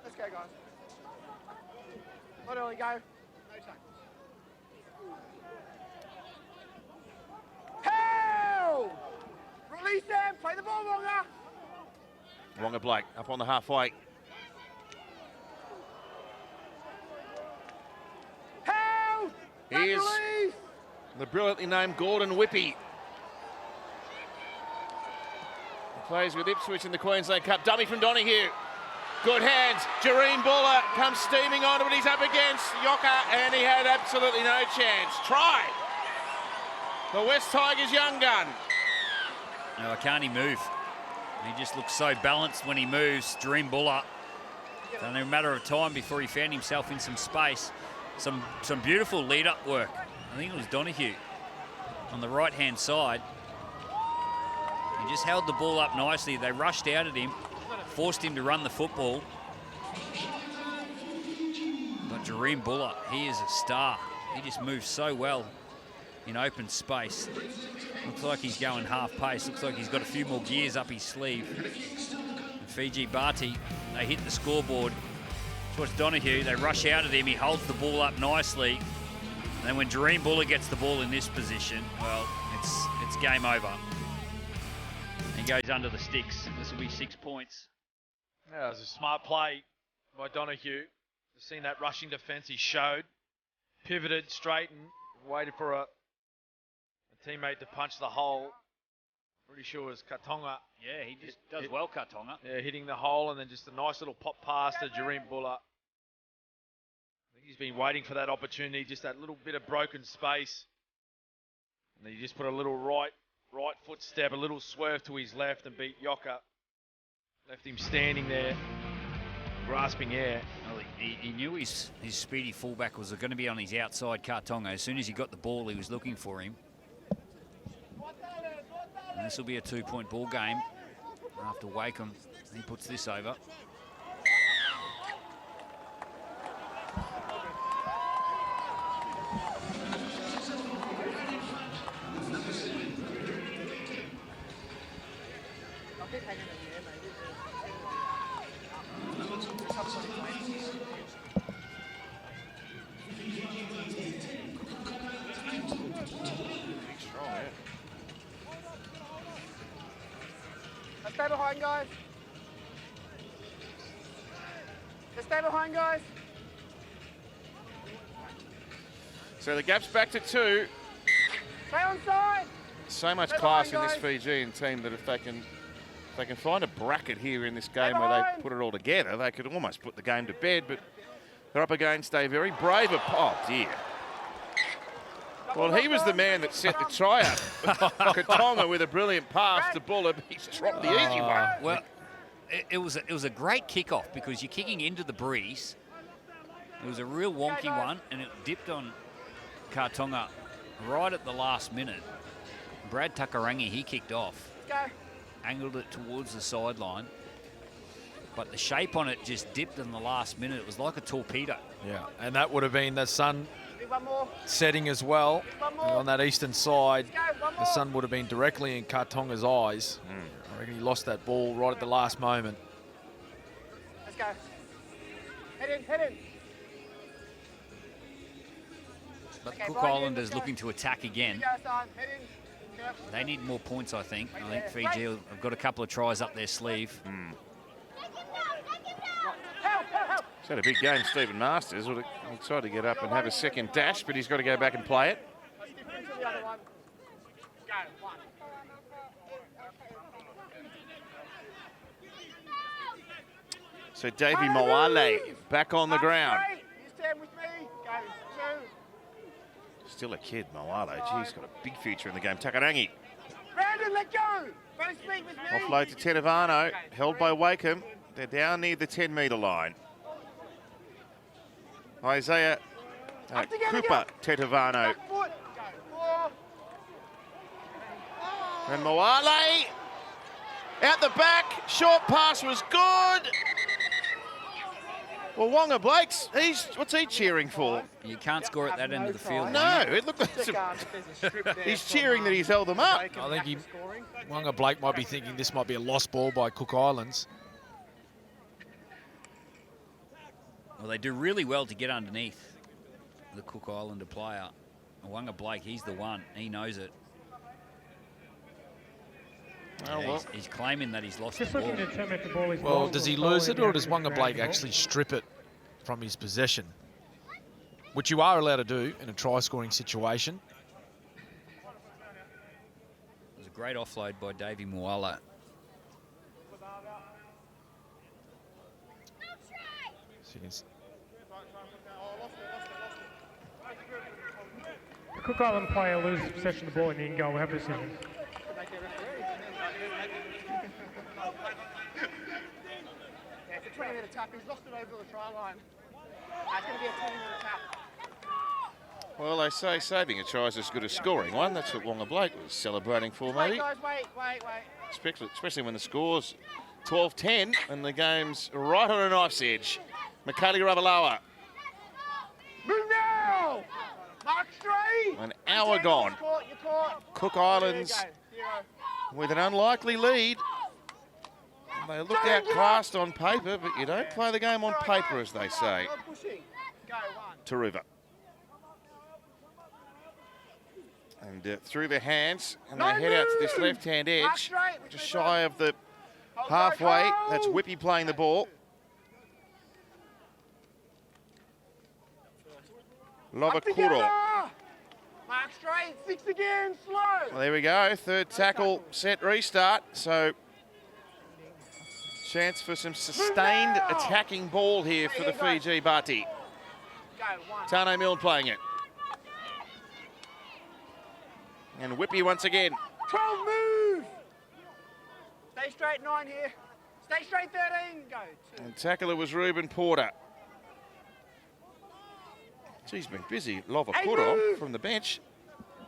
Let's go, guys. Let early go. No tackle. Hell! Release them. Play the ball longer. Wonga Blake up on the halfway. Hell! Here's Release. the brilliantly named Gordon Whippy. He plays with Ipswich in the Queensland Cup. Dummy from Donahue. Good hands. Jareem Buller comes steaming onto it. He's up against Yoka, and he had absolutely no chance. Try. The West Tigers young gun. No, can't he move? He just looks so balanced when he moves. Jareem Buller. It's only a matter of time before he found himself in some space. Some beautiful lead-up work. I think it was Donahue on the right-hand side. He just held the ball up nicely. They rushed out at him, forced him to run the football. But Jareem Buller, he is a star. He just moves so well in open space. Looks like he's going half pace. Looks like he's got a few more gears up his sleeve. And Fiji Bati, they hit the scoreboard. Towards Donahue, they rush out at him. He holds the ball up nicely. And then when Jareem Buller gets the ball in this position, well, it's game over. He goes under the sticks. This will be 6 points. Yeah, it was a smart play by Donahue. Seeing that rushing defence he showed. Pivoted, straightened, waited for a teammate to punch the hole. Pretty sure it was Katonga. Yeah, he just does well, Katonga. Yeah, hitting the hole and then just a nice little pop pass to Jareem Buller. I think he's been waiting for that opportunity, just that little bit of broken space. And he just put a little right foot step, a little swerve to his left and beat Yoka. Left him standing there, grasping air. Well, he knew his speedy fullback was going to be on his outside, Katonga. As soon as he got the ball, he was looking for him. And this will be a 2-point ball game after Wakeham. He puts this over. Stay behind, guys. Just stay behind, guys. So the gap's back to 2. Stay on side. So much Stay class behind, in this guys. Fijian team that if they can find a bracket here in this game where they behind. put it all together, they could almost put the game to bed. But they're up against a very brave oh dear. Well, he was the man that set the try up. Katonga with a brilliant pass to Buller, but he's dropped the easy one. Well, it was a great kickoff because you're kicking into the breeze. It was a real wonky one, and it dipped on Katonga right at the last minute. Brad Takarangi, he kicked off, angled it towards the sideline, but the shape on it just dipped in the last minute. It was like a torpedo. Yeah, and that would have been the sun One more. setting as well. One more. And on that eastern side, One the more. sun would have been directly in Katonga's eyes. I reckon he lost that ball right at the last moment. Let's go. Head in. But Okay, Cook right in, Islanders let's go. looking to attack again. Go, son. Head in. Yep. They need more points, I think. I think Fiji have got a couple of tries up their sleeve. Help. He's had a big game, Stephen Masters. He'll try to get up and have a second dash, but he's got to go back and play it. Let's dip into the other one. Go. One. So Davey Moale back on the ground. Straight. You stand with me. Go. 2. Still a kid, Moale. Gee, he's got a big future in the game. Takarangi. Brandon, let go. Both feet with me. Offload to Tedavano, held by Wakeham. They're down near the 10-metre line. Isaiah Up together, Cooper, go. Tedavano, Back foot. Go. 4. and Moale out the back. Short pass was good. Well, Wonga Blake's, what's he cheering for? You can't score at that end of the field. No, it looked like he's cheering that he's held them up. I think Wonga Blake might be thinking this might be a lost ball by Cook Islands. Well, they do really well to get underneath the Cook Islander player. Wonga Blake, he's the one. He knows it. Oh, Yeah, well. he's claiming that he's lost Just the looking ball. to determine if the ball is Well, lost does or he stolen lose it, or does after Wonga the Blake ground actually strip it from his possession? Which you are allowed to do in a try-scoring situation. It was a great offload by Davey Moala. So you can The Cook Island player loses possession of the ball in the in goal. We have a decision. Yeah, it's a 20-minute tap. He's lost it over the try line. It's going to be a 20-minute tap. Well, they say saving a try is as good as scoring one. That's what Wonga Blake was celebrating for, Wait, maybe. guys, wait. Especially when the score's 12-10 and the game's right on a knife's edge. Makali Ravalawa, Move now! Mark straight! an hour gone. You're caught. Cook There you Islands go. Zero. with an unlikely lead. They look outclassed on paper, but you don't play the game on paper, as they say. Not pushing. Go, 1. To River. And through the hands, and they head out to this left-hand edge, just shy of the halfway. That's Whippy playing the ball. Lovakuro. Mark straight, 6 again, slow. Well, there we go. Third tackle, set, restart. So, chance for some sustained attacking ball here for the Fiji Bati. Go, 1. Tane Milne playing it. And Whippy once again. 12, move. Stay straight, 9 here. Stay straight, 13, go. 2. And tackler was Ruben Porter. He's been busy. Lova Hey, Puro move. from the bench.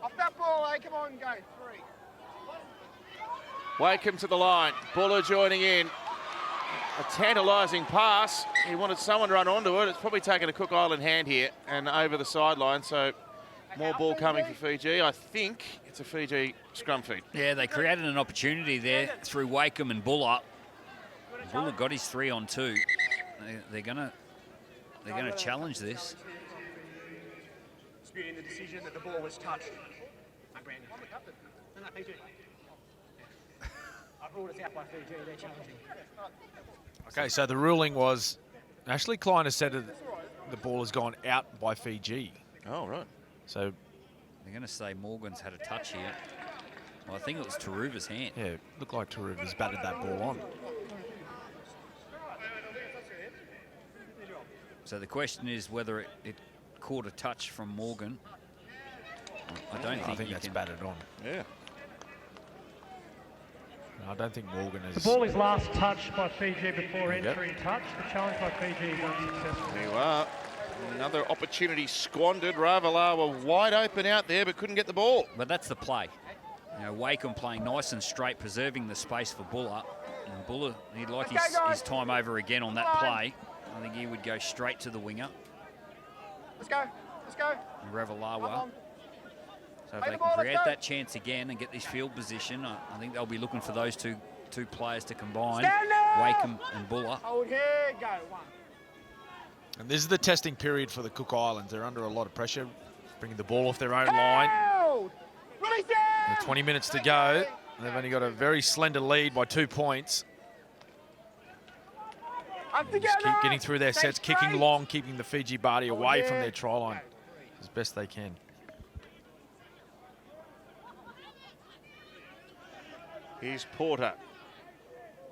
Off that ball, come on, go. 3. Wakeham to the line. Buller joining in. A tantalising pass. He wanted someone to run onto it. It's probably taken a Cook Island hand here and over the sideline. So more ball coming for Fiji. I think it's a Fiji scrum feed. Yeah, they created an opportunity there through Wakeham and Buller. Buller got his 3 on 2. They're gonna challenge this. Disputing the decision that the ball was touched. No, Brandon. No, Fiji. I've ruled us out by Fiji. They're challenging. Okay, so the ruling was Ashley Klein has said that the ball has gone out by Fiji. Oh, right. So They're going to say Morgan's had a touch here. Well, I think it was Taruva's hand. yeah, looked like Taruva's batted that ball on. So the question is whether it caught a touch from Morgan. I don't I think think you that's can. batted on. Yeah. No, I don't think Morgan The is. ball is last touched by Fiji before There you go. entering touch. The challenge by Fiji is unsuccessful. There you are. Another opportunity squandered. Ravalawa wide open out there, but couldn't get the ball. But that's the play. You know, Wakeham playing nice and straight, preserving the space for Buller. And Buller, he'd like his time over again on that play. I think he would go straight to the winger, Let's go. Let's go. Ravalawa. So if Play they the ball, can let's create go. that chance again and get this field position, I think they'll be looking for those two players to combine, Stand up! Wakeham and Buller. Hold here, go. 1. And this is the testing period for the Cook Islands. They're under a lot of pressure, bringing the ball off their own line. Held! Release down! With 20 minutes to go, and they've only got a very slender lead by 2 points. Up Just together! keep getting through their Stay sets, kicking straight. long, keeping the Fiji Bati away from here. their try line as best they can. Here's Porter.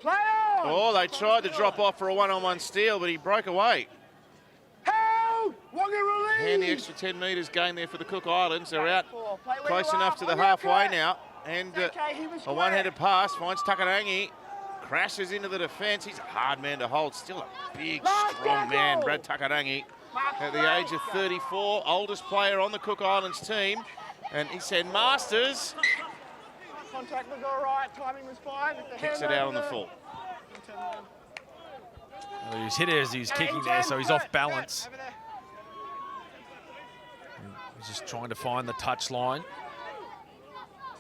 Play on! Oh, they tried to drop off for a one-on-one steal, but he broke away. Held! Wonga release! And the extra 10 metres gain there for the Cook Islands. They're out Play where close you enough are. to the Wonga, halfway play. now. And Okay, he was a square. one-handed pass finds Takarangi. Crashes into the defence. He's a hard man to hold. Still a big, Last strong man, tackle. Brad Takarangi. Mark At the straight. age of 34, oldest player on the Cook Islands team. And he said, Masters, Contact was all right. Timing was fine. With the kicks hand it out on the over. full. Well, he was hit as he was kicking there, so he's off balance. Over there. He's just trying to find the touch line,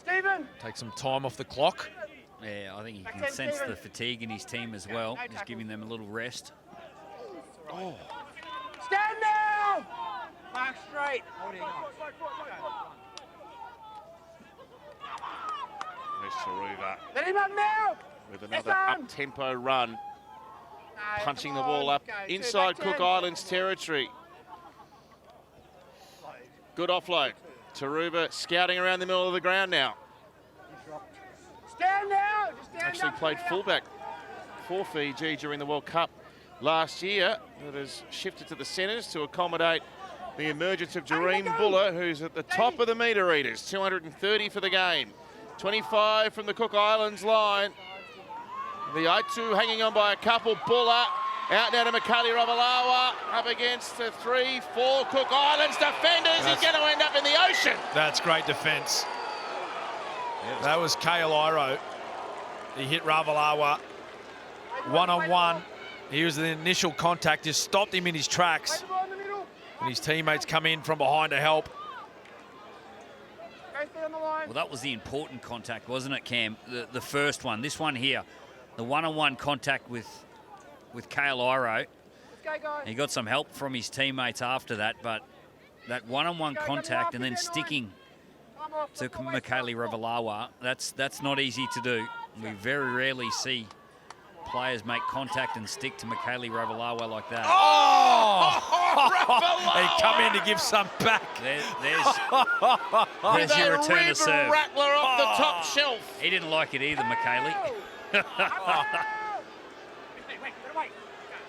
Stephen! take some time off the clock. Yeah, I think he Back can ten, sense Stephen. the fatigue in his team as well. No Just tackle. giving them a little rest. Stand now! Mark straight. Hold here, There's Taruva Let him up now! with Yes, another son. up-tempo run. No, Punching the come ball on, up go. 2, inside back Cook 10. Islands territory. Good offload. Taruva scouting around the middle of the ground now. Stand now! Just stand Actually up, played stand up. fullback for Fiji during the World Cup last year. That has shifted to the centres to accommodate the emergence of Jareem Buller, who's at the top of the meter readers. 230 for the game. 25 from the Cook Islands line. The Aitu hanging on by a couple. Buller out now to Makali Ravalawa. Up against the 3-4 Cook Islands defenders. He's going to end up in the ocean. That's great defence. That was Kale Iro. He hit Ravalawa one-on-one. He was the initial contact, just stopped him in his tracks. Play the ball in the middle. And his teammates come in from behind to help. Go stay on the line. Well, that was the important contact, wasn't it, Cam? The first one. This one here, the one-on-one contact with Kale Iro. Let's go, guys. He got some help from his teammates after that, but that one-on-one contact and then sticking Time off. to Let's go, Makali West. Ravalawa, that's not easy to do. We very rarely see players make contact and stick to Michaeli Ravalawa like that. He come in to give some back. There's your return to serve. Rattler off the top shelf. He didn't like it either, Michaeli.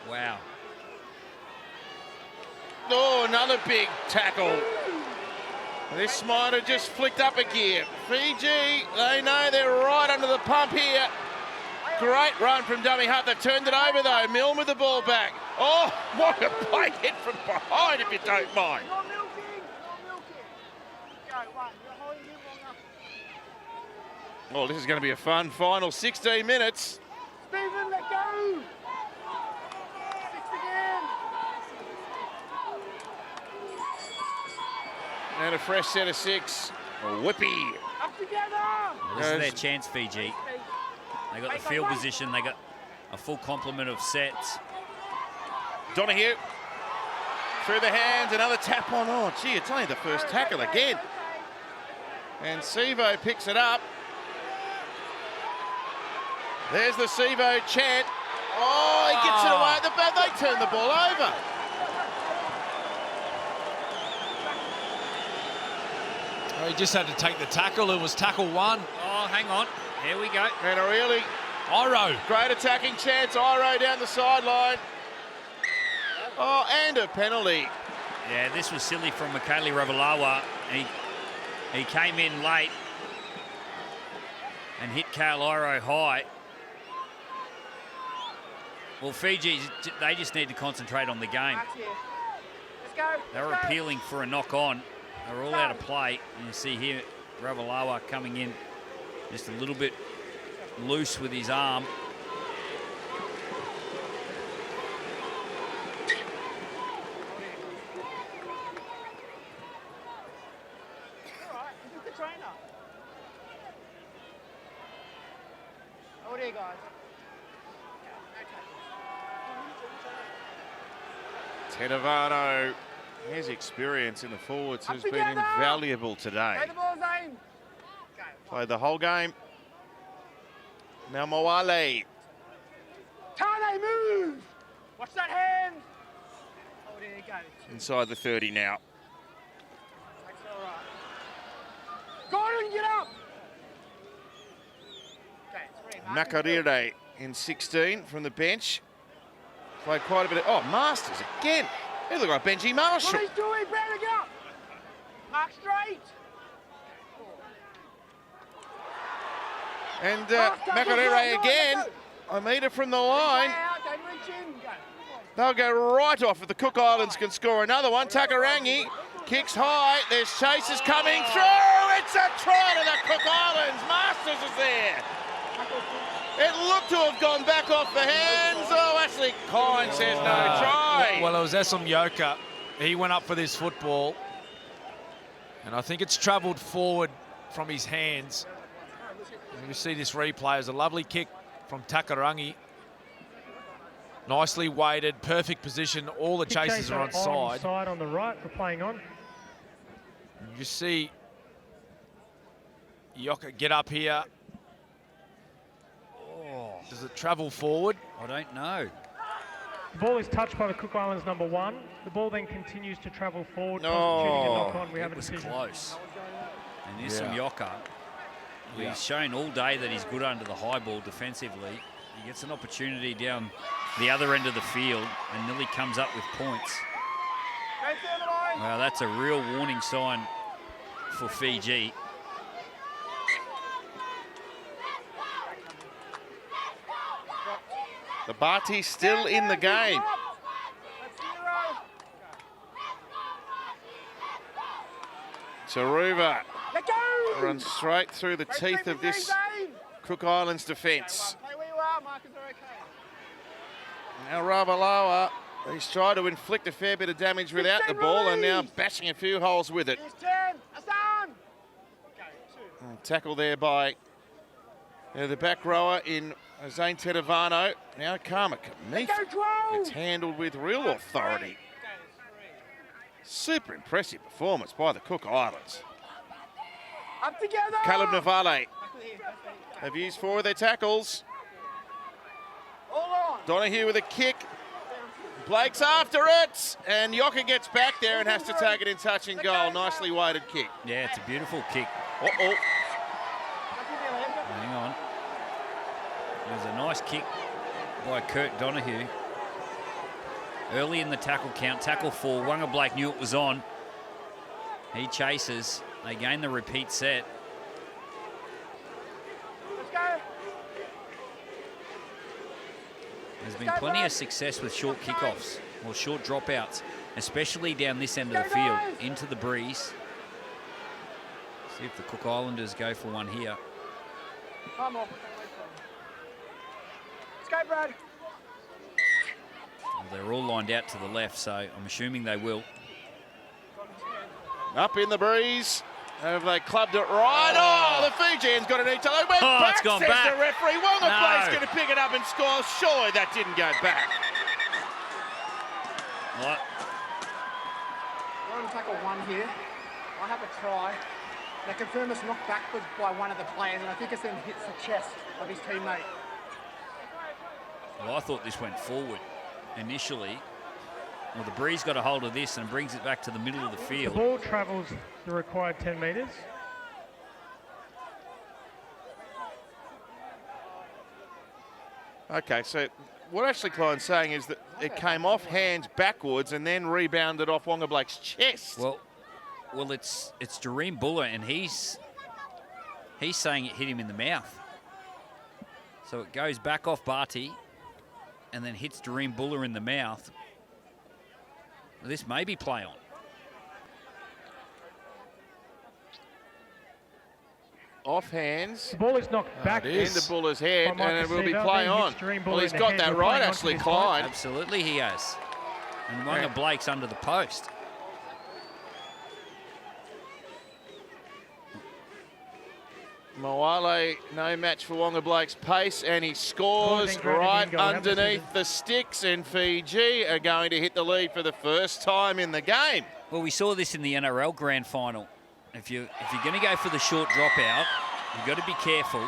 Wow. Oh, another big tackle. This might have just flicked up a gear. Fiji, they know they're right under the pump here. Great run from dummy Hutt. They turned it over though. Milne with the ball back. Oh, what a plate hit from behind, if you don't mind. You're milking. Go, one. You're holding him long enough. Well, this is going to be a fun final 16 minutes. Stephen, let go. 6 again. And a fresh set of 6. A whippy. Up together. Well, this is their chance, Fiji. They got the field position. They got a full complement of sets. Donahue through the hands, another tap on. Oh, gee, it's only the first tackle again. And Sevo picks it up. There's the Sevo chant. Oh, he gets it away at the back. They turn the ball over. Oh, he just had to take the tackle. It was tackle 1. Oh, hang on. Here we go. And a really Iro. great attacking chance. Iro down the sideline. Oh, and a penalty. Yeah, this was silly from Michaeli Ravalawa. He came in late and hit Kale Iro high. Well, Fiji, they just need to concentrate on the game. Let's go. They were appealing for a knock-on. They were all out of play. And you see here, Ravalawa coming in just a little bit loose with his arm. All right, this is the trainer. Over there, guys. Tedavano, his experience in the forwards has been invaluable today. Play the ball, Zane. Played the whole game. Now Moale. Tane, move! Watch that hand! Oh, there you go. Inside the 30 now. That's all right. Gordon, get up! Okay, 3. Makarire in 16 from the bench. Played quite a bit of... Oh, Masters again. He looked like Benji Marshall. What he's doing, Brandon, get up! Mark straight! And Makarire again. A metre from the line. Don't reach in. Go. They'll go right off if the Cook Islands can score another one. Takarangi kicks high. There's chasers coming through. It's a try to the Cook Islands. Masters is there. It looked to have gone back off the hands. Oh, Ashley Kine says no try. Well, it was Esam Yoka. He went up for this football. And I think it's travelled forward from his hands. And you see this replay as a lovely kick from Takarangi. Nicely weighted, perfect position. All the chasers are on side. Side on the right, we're playing on. You see Yoka get up here. Oh, Does it travel forward? I don't know. The ball is touched by the Cook Islands number 1. The ball then continues to travel forward, No. constituting a knock-on. We It haven't was decision. close. And here's some Yeah. Yoka. He's shown all day that he's good under the high ball defensively. He gets an opportunity down the other end of the field and nearly comes up with points. Go through the line. Well, that's a real warning sign for Fiji. The Bati still in the game. Taruva Let go! runs straight through the teeth of this Cook Islands defence. Play where you are, Marcus, are okay. Now Ravalawa, he's tried to inflict a fair bit of damage without the ball and now bashing a few holes with it. Here's 10. Hassan! Okay, 2. Tackle there by the back rower in Zane Tedavano. Now Karma Kamith. Go 12! It's handled with real authority. Super impressive performance by the Cook Islands. Up together! Caleb Navale have used 4 of their tackles. Oh, Donahue with a kick. Blake's after it, and Yoka gets back there and has to take it in touch and goal. Nicely weighted kick. Yeah, it's a beautiful kick. Uh-oh. Hang on. There's a nice kick by Kurt Donahue. Early in the tackle count, tackle 4. Wanga Blake knew it was on. He chases. They gain the repeat set. Let's go. There's been plenty of success with short kickoffs or short dropouts, especially down this end of the field, into the breeze. See if the Cook Islanders go for one here. Come on. Let's go, Brad. Well, they're all lined out to the left, so I'm assuming they will. Up in the breeze. Have they clubbed it right? Oh, the Fijians got it each other. Went Oh, back, it's gone says back. the referee. Wonga No. Blake's going to pick it up and score. Surely that didn't go back. What? We're on tackle 1 here. I have a try. They confirm it's knocked backwards by one of the players, and I think it's then hits the chest of his teammate. Well, I thought this went forward initially. Well, the breeze got a hold of this and brings it back to the middle of the The field. ball travels the required 10 metres. Okay, so what Ashley Klein's saying is that it came off hands backwards and then rebounded off Wonga Blake's chest. Well, it's Jareem Buller, and he's saying it hit him in the mouth. So it goes back off Barty and then hits Jareem Buller in the mouth. This may be play on. Off hands. The ball is knocked back. it is. Into Buller's head, By and it will be Marcus play Seaver, on. hits Jareem Well, Buller he's in the got head. that We're right, playing onto Ashley his Klein. Absolutely he has. And Wanga Yeah. Blake's under the post. Moale, no match for Wonga Blake's pace, and he scores Pointing, right Grady, Mingo, underneath Emerson. the sticks, and Fiji are going to hit the lead for the first time in the game. Well, we saw this in the NRL Grand Final. If you're going to go for the short dropout, you've got to be careful.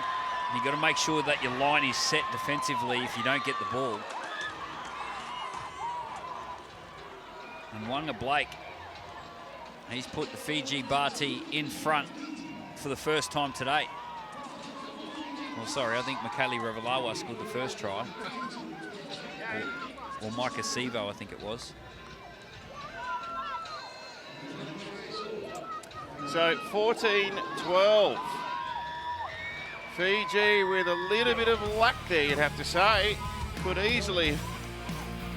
You've got to make sure that your line is set defensively if you don't get the ball. And Wanga Blake, he's put the Fiji Barty in front for the first time today. Well, sorry, I think Michaeli Ravalawa scored the first try. Or Micah Sevo, I think it was. So 14-12. Fiji with a little bit of luck there, you'd have to say. Could easily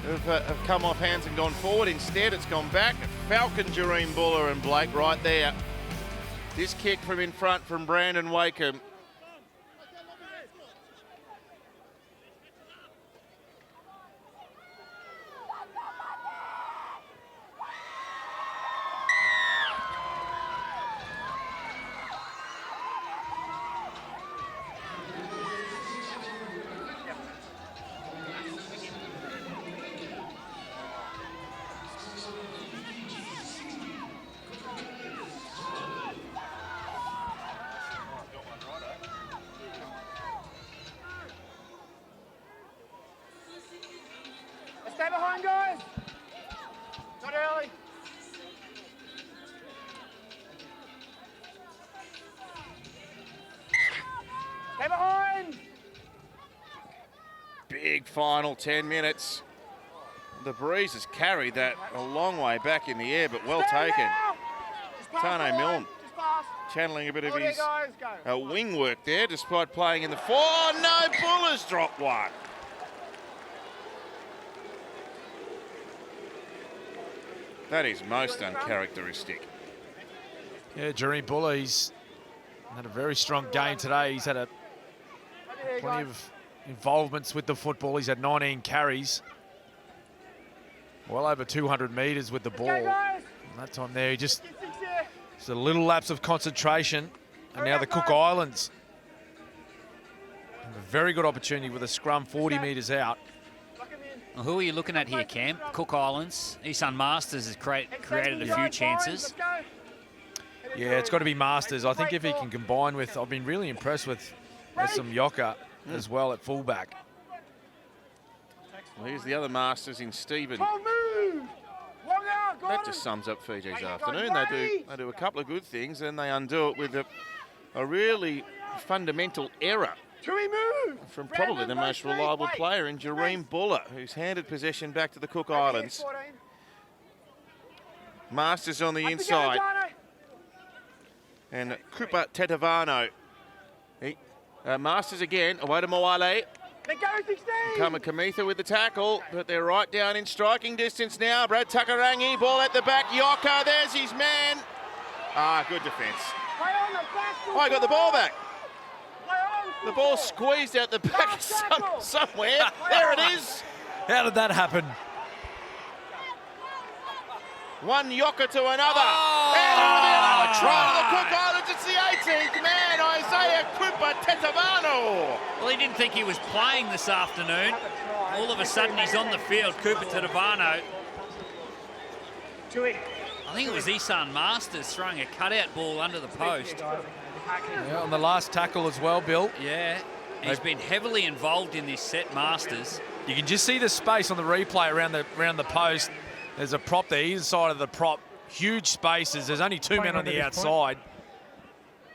have come off hands and gone forward. Instead, it's gone back. Falcon, Jareem Buller and Blake right there. This kick from in front from Brandon Wakeham. Stay behind, guys. Not early. Stay behind. Big final 10 minutes. The breeze has carried that a long way back in the air, but well Stand taken. now. Just pass Tane the line. Milne. Just pass. Channeling a bit of All you his guys, go. wing work there, despite playing in the four. Oh, no, Buller's dropped one. That is most uncharacteristic. Yeah, Jareem Buller, he's had a very strong game today. He's had Over here, plenty guys. of involvements with the football. He's had 19 carries. Well over 200 metres with the ball. Okay, guys. And that time there, he just Get six here. a little lapse of concentration. And now the Cook Islands have a very good opportunity with a scrum 40 metres out. Lock him in. Well, who are you looking at here, Cam? Cook Islands. Isan Masters has created a few Inside chances. lines, let's go. Yeah, it's got to be Masters. I think if he can combine with, I've been really impressed with some Yoka as well at fullback. Well, here's the other Masters in Stephen. Come move! Long out, That just sums up Fiji's afternoon. They do a couple of good things, and they undo it with a really fundamental error from probably the most reliable player in Jareem Buller, who's handed possession back to the Cook Islands. Masters on the inside. And Cooper Tetavano. Masters again, away to Moale. Kamikamitha with the tackle, but they're right down in striking distance now. Brad Takarangi, ball at the back. Yoka, there's his man. Good defence. Oh, he got the ball back. The ball squeezed out the back somewhere. There it is. How did that happen? One Yoka to another. And another try to the Cook Islands. It's the 18th man, Isaiah Cooper Tetavano. Well, he didn't think he was playing this afternoon. All of a sudden, he's on the field, Cooper Tetavano. I think it was Isan Masters throwing a cutout ball under the post. Yeah, on the last tackle as well, Bill. Yeah, he's been heavily involved in this set, Masters. You can just see the space on the replay around the post. There's a prop there, either side of the prop. Huge spaces. There's only two men on the outside.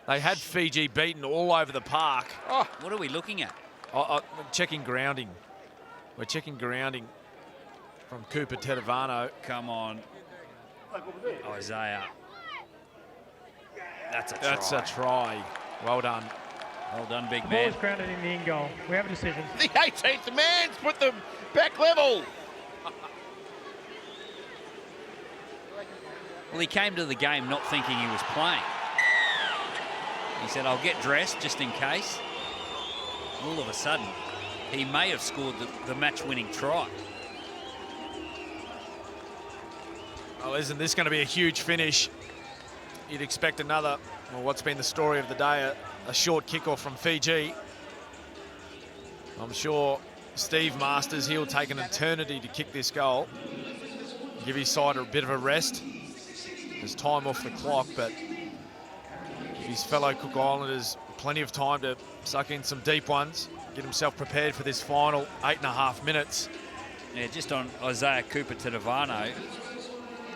They had Fiji beaten all over the park. Oh, what are we looking at? Checking grounding. We're checking grounding from Cooper Tetavano. Come on, Isaiah. That's a try. That's a try. Well done. Well done, big Ball man. is grounded in the in goal. We have a decision. The 18th man's put them back level. Well, he came to the game not thinking he was playing. He said, I'll get dressed just in case. All of a sudden, he may have scored the match-winning try. Oh, isn't this going to be a huge finish? You'd expect another, well, what's been the story of the day, a short kickoff from Fiji. I'm sure Steve Masters, he'll take an eternity to kick this goal. Give his side a bit of a rest. There's time off the clock, but his fellow Cook Islanders plenty of time to suck in some deep ones, get himself prepared for this final 8.5 minutes. Yeah, just on Isaiah Cooper Tetavano.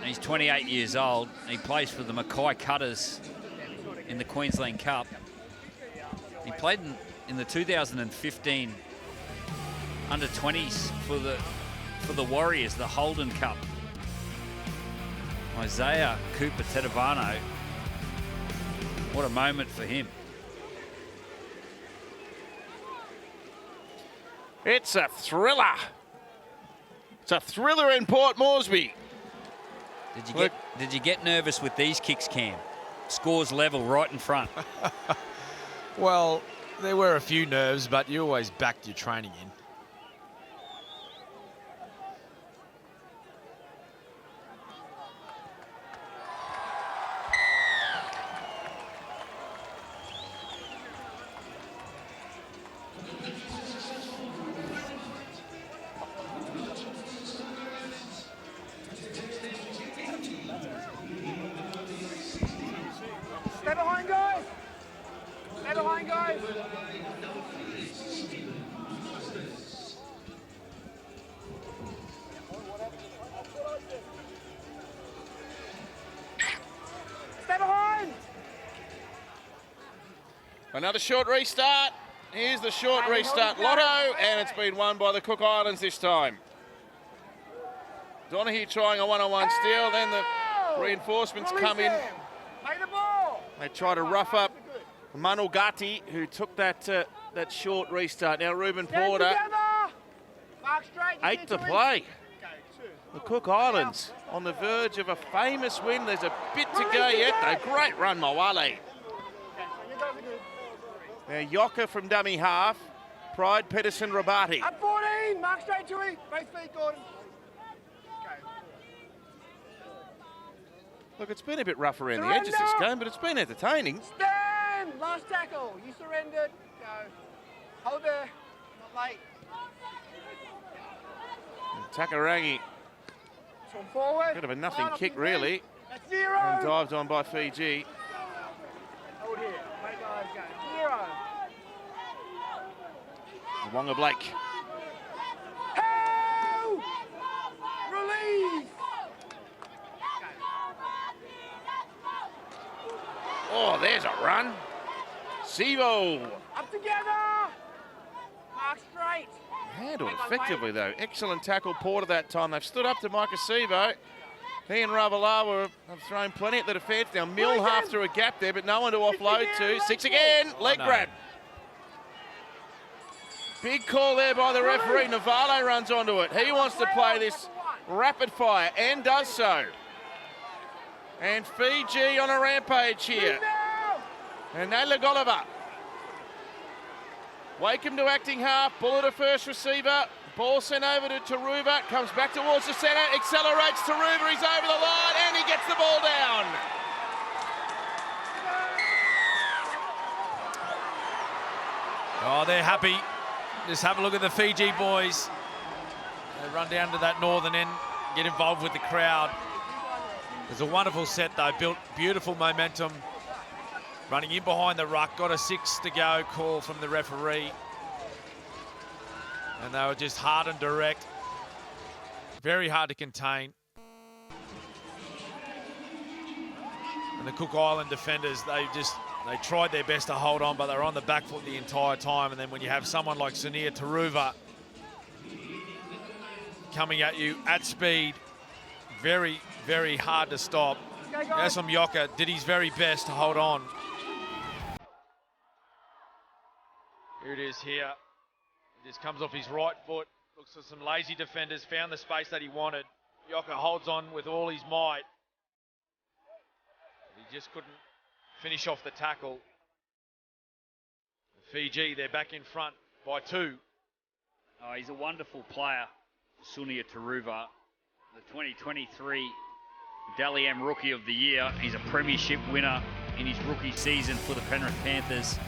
He's 28 years old. He plays for the Mackay Cutters in the Queensland Cup. He played in the 2015 under-20s for the Warriors, the Holden Cup. Isaiah Cooper Tetavano. What a moment for him. It's a thriller. It's a thriller in Port Moresby. Did you get nervous with these kicks, Cam? Scores level right in front. Well, there were a few nerves, but you always backed your training in. Stay behind, guys. Stay behind, guys. Stay behind. Another short restart. Here's the short restart lotto, and it's been won by the Cook Islands this time. Donaghy trying a one-on-one steal, then the reinforcements come in. Play the ball. They try to rough up Manugati, who took that short restart. Now Ruben Porter, 8 to play. The Cook Islands on the verge of a famous win. There's a bit to go yet, though. Great run, Moale. Now Yoka from dummy half. Pride, Pedersen, Rabati. Up 14, mark straight to him. Both feet, Gordon. Look, it's been a bit rough around the edges this game, but it's been entertaining. Stand! Last tackle. You surrendered. Go. Hold there. Not late. Takarangi, Swim forward. bit of a nothing kick, really. That's 0. And dived on by Fiji. Hold here. Make guys go. 0. Wonga Blake. Hey! that run. Sivo. Up together. Mark straight. Handled effectively, though. Excellent tackle, Porter, that time. They've stood up to Micah Sivo. He and Ravalawa have thrown plenty at the defence. Now, Mill half through a gap there, but no one to offload to. 6 again. Leg grab. Big call there by the referee. Navale runs onto it. He wants to play this rapid fire and does so. And Fiji on a rampage here. And Naylor Gulliver. Wakeham to acting half. Bullet to first receiver. Ball sent over to Taruva. Comes back towards the centre. Accelerates Taruva. He's over the line and he gets the ball down. Oh, they're happy. Just have a look at the Fiji boys. They run down to that northern end, get involved with the crowd. There's a wonderful set though, built beautiful momentum. Running in behind the ruck, got a 6 to go call from the referee. And they were just hard and direct. Very hard to contain. And the Cook Island defenders, they tried their best to hold on, but they were on the back foot the entire time. And then when you have someone like Sunir Taruva coming at you at speed, very, very hard to stop. Yasom Yoka did his very best to hold on. Here it is here. He just comes off his right foot, looks for some lazy defenders, found the space that he wanted. Yoka holds on with all his might. He just couldn't finish off the tackle. Fiji, they're back in front by 2. Oh, he's a wonderful player, Sunia Taruva, the 2023 Dally M Rookie of the Year. He's a premiership winner in his rookie season for the Penrith Panthers.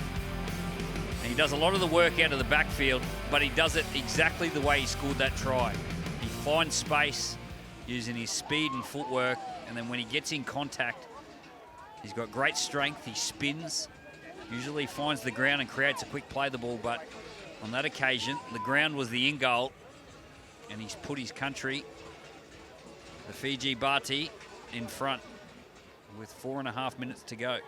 And he does a lot of the work out of the backfield, but he does it exactly the way he scored that try. He finds space using his speed and footwork, and then when he gets in contact, he's got great strength, he spins, usually finds the ground and creates a quick play the ball, but on that occasion, the ground was the in goal, and he's put his country, the Fiji Bati, in front with 4.5 minutes to go.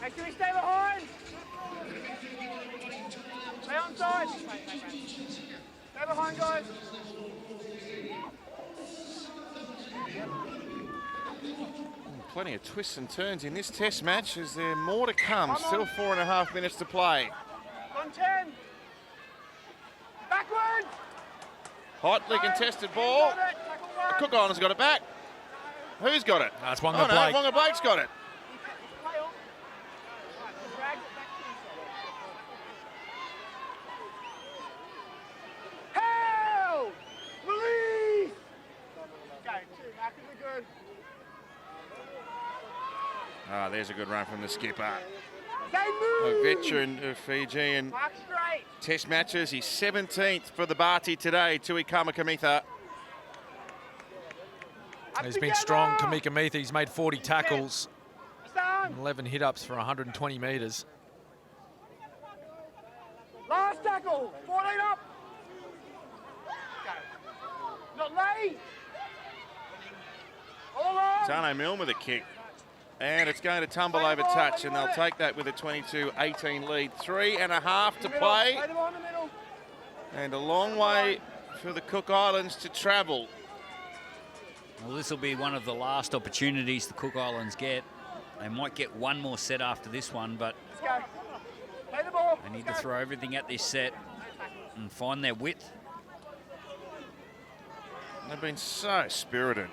Hey, can we stay behind? Stay onside. Stay behind, guys. Plenty of twists and turns in this test match. Is there more to come? Still 4.5 minutes to play. On 10. Backwards. Hotly contested ball. The Cook Island's got it back. Who's got it? That's Wonga Blake. Wonga Blake's got it. Help! Release! Go, 2, Mark, is good? Ah, there's a good run from the skipper. They A move! veteran of Fiji and Mark straight. test matches. He's 17th for the Bati today, Tui Kamikamitha. He's been strong, Kamika Meetha. He's made 40 tackles, Stand. and 11 hit-ups for 120 metres. Last tackle. 14 up. Go. Not late. All on. Tane Milne with a kick. And it's going to tumble over touch, and they'll take that with a 22-18 lead. 3.5 to play. Play the ball in the middle. And a long way for the Cook Islands to travel. Well, this will be one of the last opportunities the Cook Islands get. They might get one more set after this one, but Let's go. Play the ball. they need to throw everything at this set and find their width. They've been so spirited.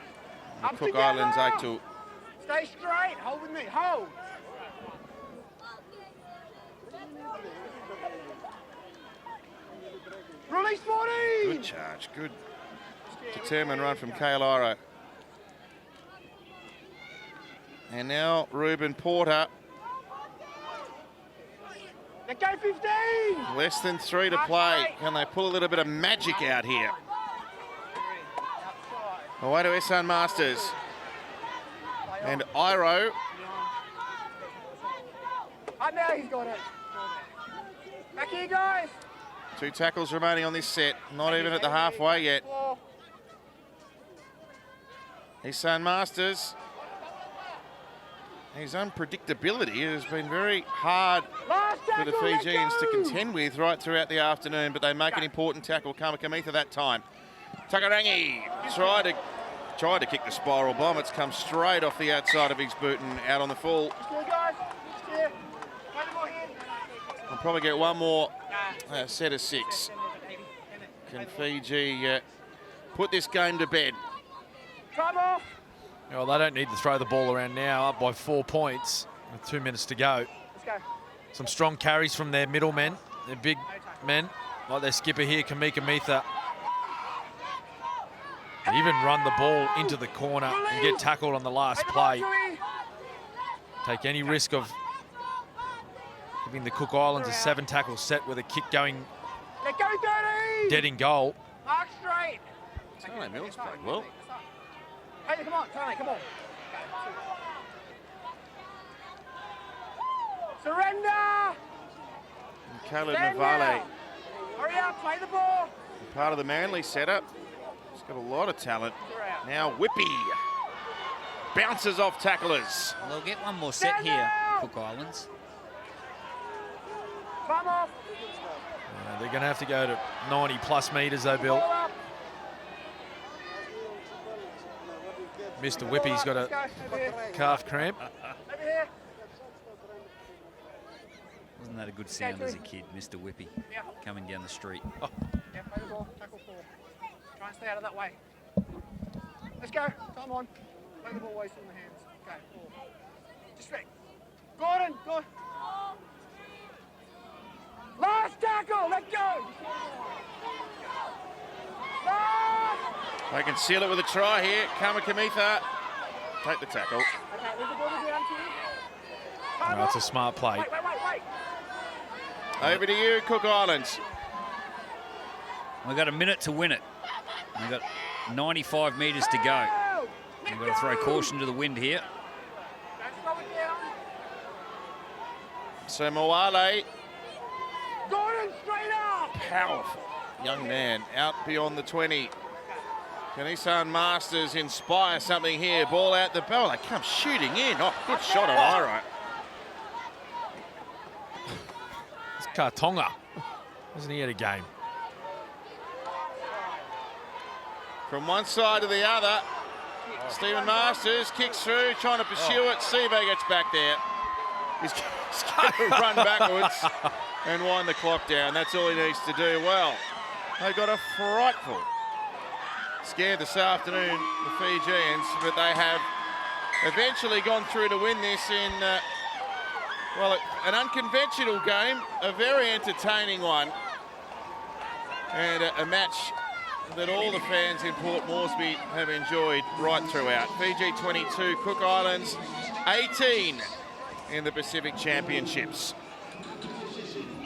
The Up Cook together. Islands 8 to Stay straight. Hold with me. Hold. Release 40. good charge. Good determined run from Kailaro. And now Ruben Porter Let go 15. Less than 3 to play. Can they pull a little bit of magic out here? Away to Isan Masters. And Iro. Up now, he's got it. Back here, guys. 2 tackles remaining on this set. Not even at the halfway yet. Isan Masters. His unpredictability has been very hard for the Fijians to contend with right throughout the afternoon, but they make an important tackle. Kamikamitha that time. Takarangi tried to kick the spiral bomb. It's come straight off the outside of his boot and out on the full. We'll probably get one more set of 6. Can Fiji put this game to bed? Time off. Well, they don't need to throw the ball around now, up by 4 points with 2 minutes to go. Let's go. Some strong carries from their middle men, their big men, like their skipper here, Kamikamitha. They even run the ball into the corner and get tackled on the last play. Take any risk of giving the Cook Islands a 7 tackle set with a kick going Let go 30. dead in goal. Mark straight. Tane Mills played well. Hey, come on, Tane, come on. Surrender. And Caleb Stand Navale, now. Hurry up, play the ball. part of the Manly setup. He's got a lot of talent. Now Whippy bounces off tacklers. They'll get one more set here, Cook Islands. Come off. They're going to have to go to 90+ metres though, Bill. Mr. Whippy's got a calf cramp. Over here. Wasn't that a good sound as a kid, Mr. Whippy, coming down the street? Yeah, play the ball. Tackle 4. Try and stay out of that way. Let's go. Come on. Play the ball away from the hands. Okay, 4. Just straight. Gordon, good. Last tackle. Let go. Last. They can seal it with a try here. Kamikamitha take the tackle. Okay, leave the ball down to you. That's a smart play. Wait. Over to you, Cook Islands. We've got a minute to win it. We've got 95 metres to go. We've got to throw caution to the wind here. Don't slow it down. So Moale, Gordon, straight up. powerful young man, out beyond the 20. Can Isan Masters inspire something here? Ball out the ball. They come shooting in. Oh, good shot on Iro. It's Kartonga. Hasn't he had a game? From one side to the other, Stephen Masters kicks through, trying to pursue it. Sive gets back there. He's going to run backwards and wind the clock down. That's all he needs to do. Well, they got a frightful scare this afternoon, the Fijians, but they have eventually gone through to win this in, well, an unconventional game, a very entertaining one, and a match that all the fans in Port Moresby have enjoyed right throughout. Fiji 22, Cook Islands 18 in the Pacific Championships.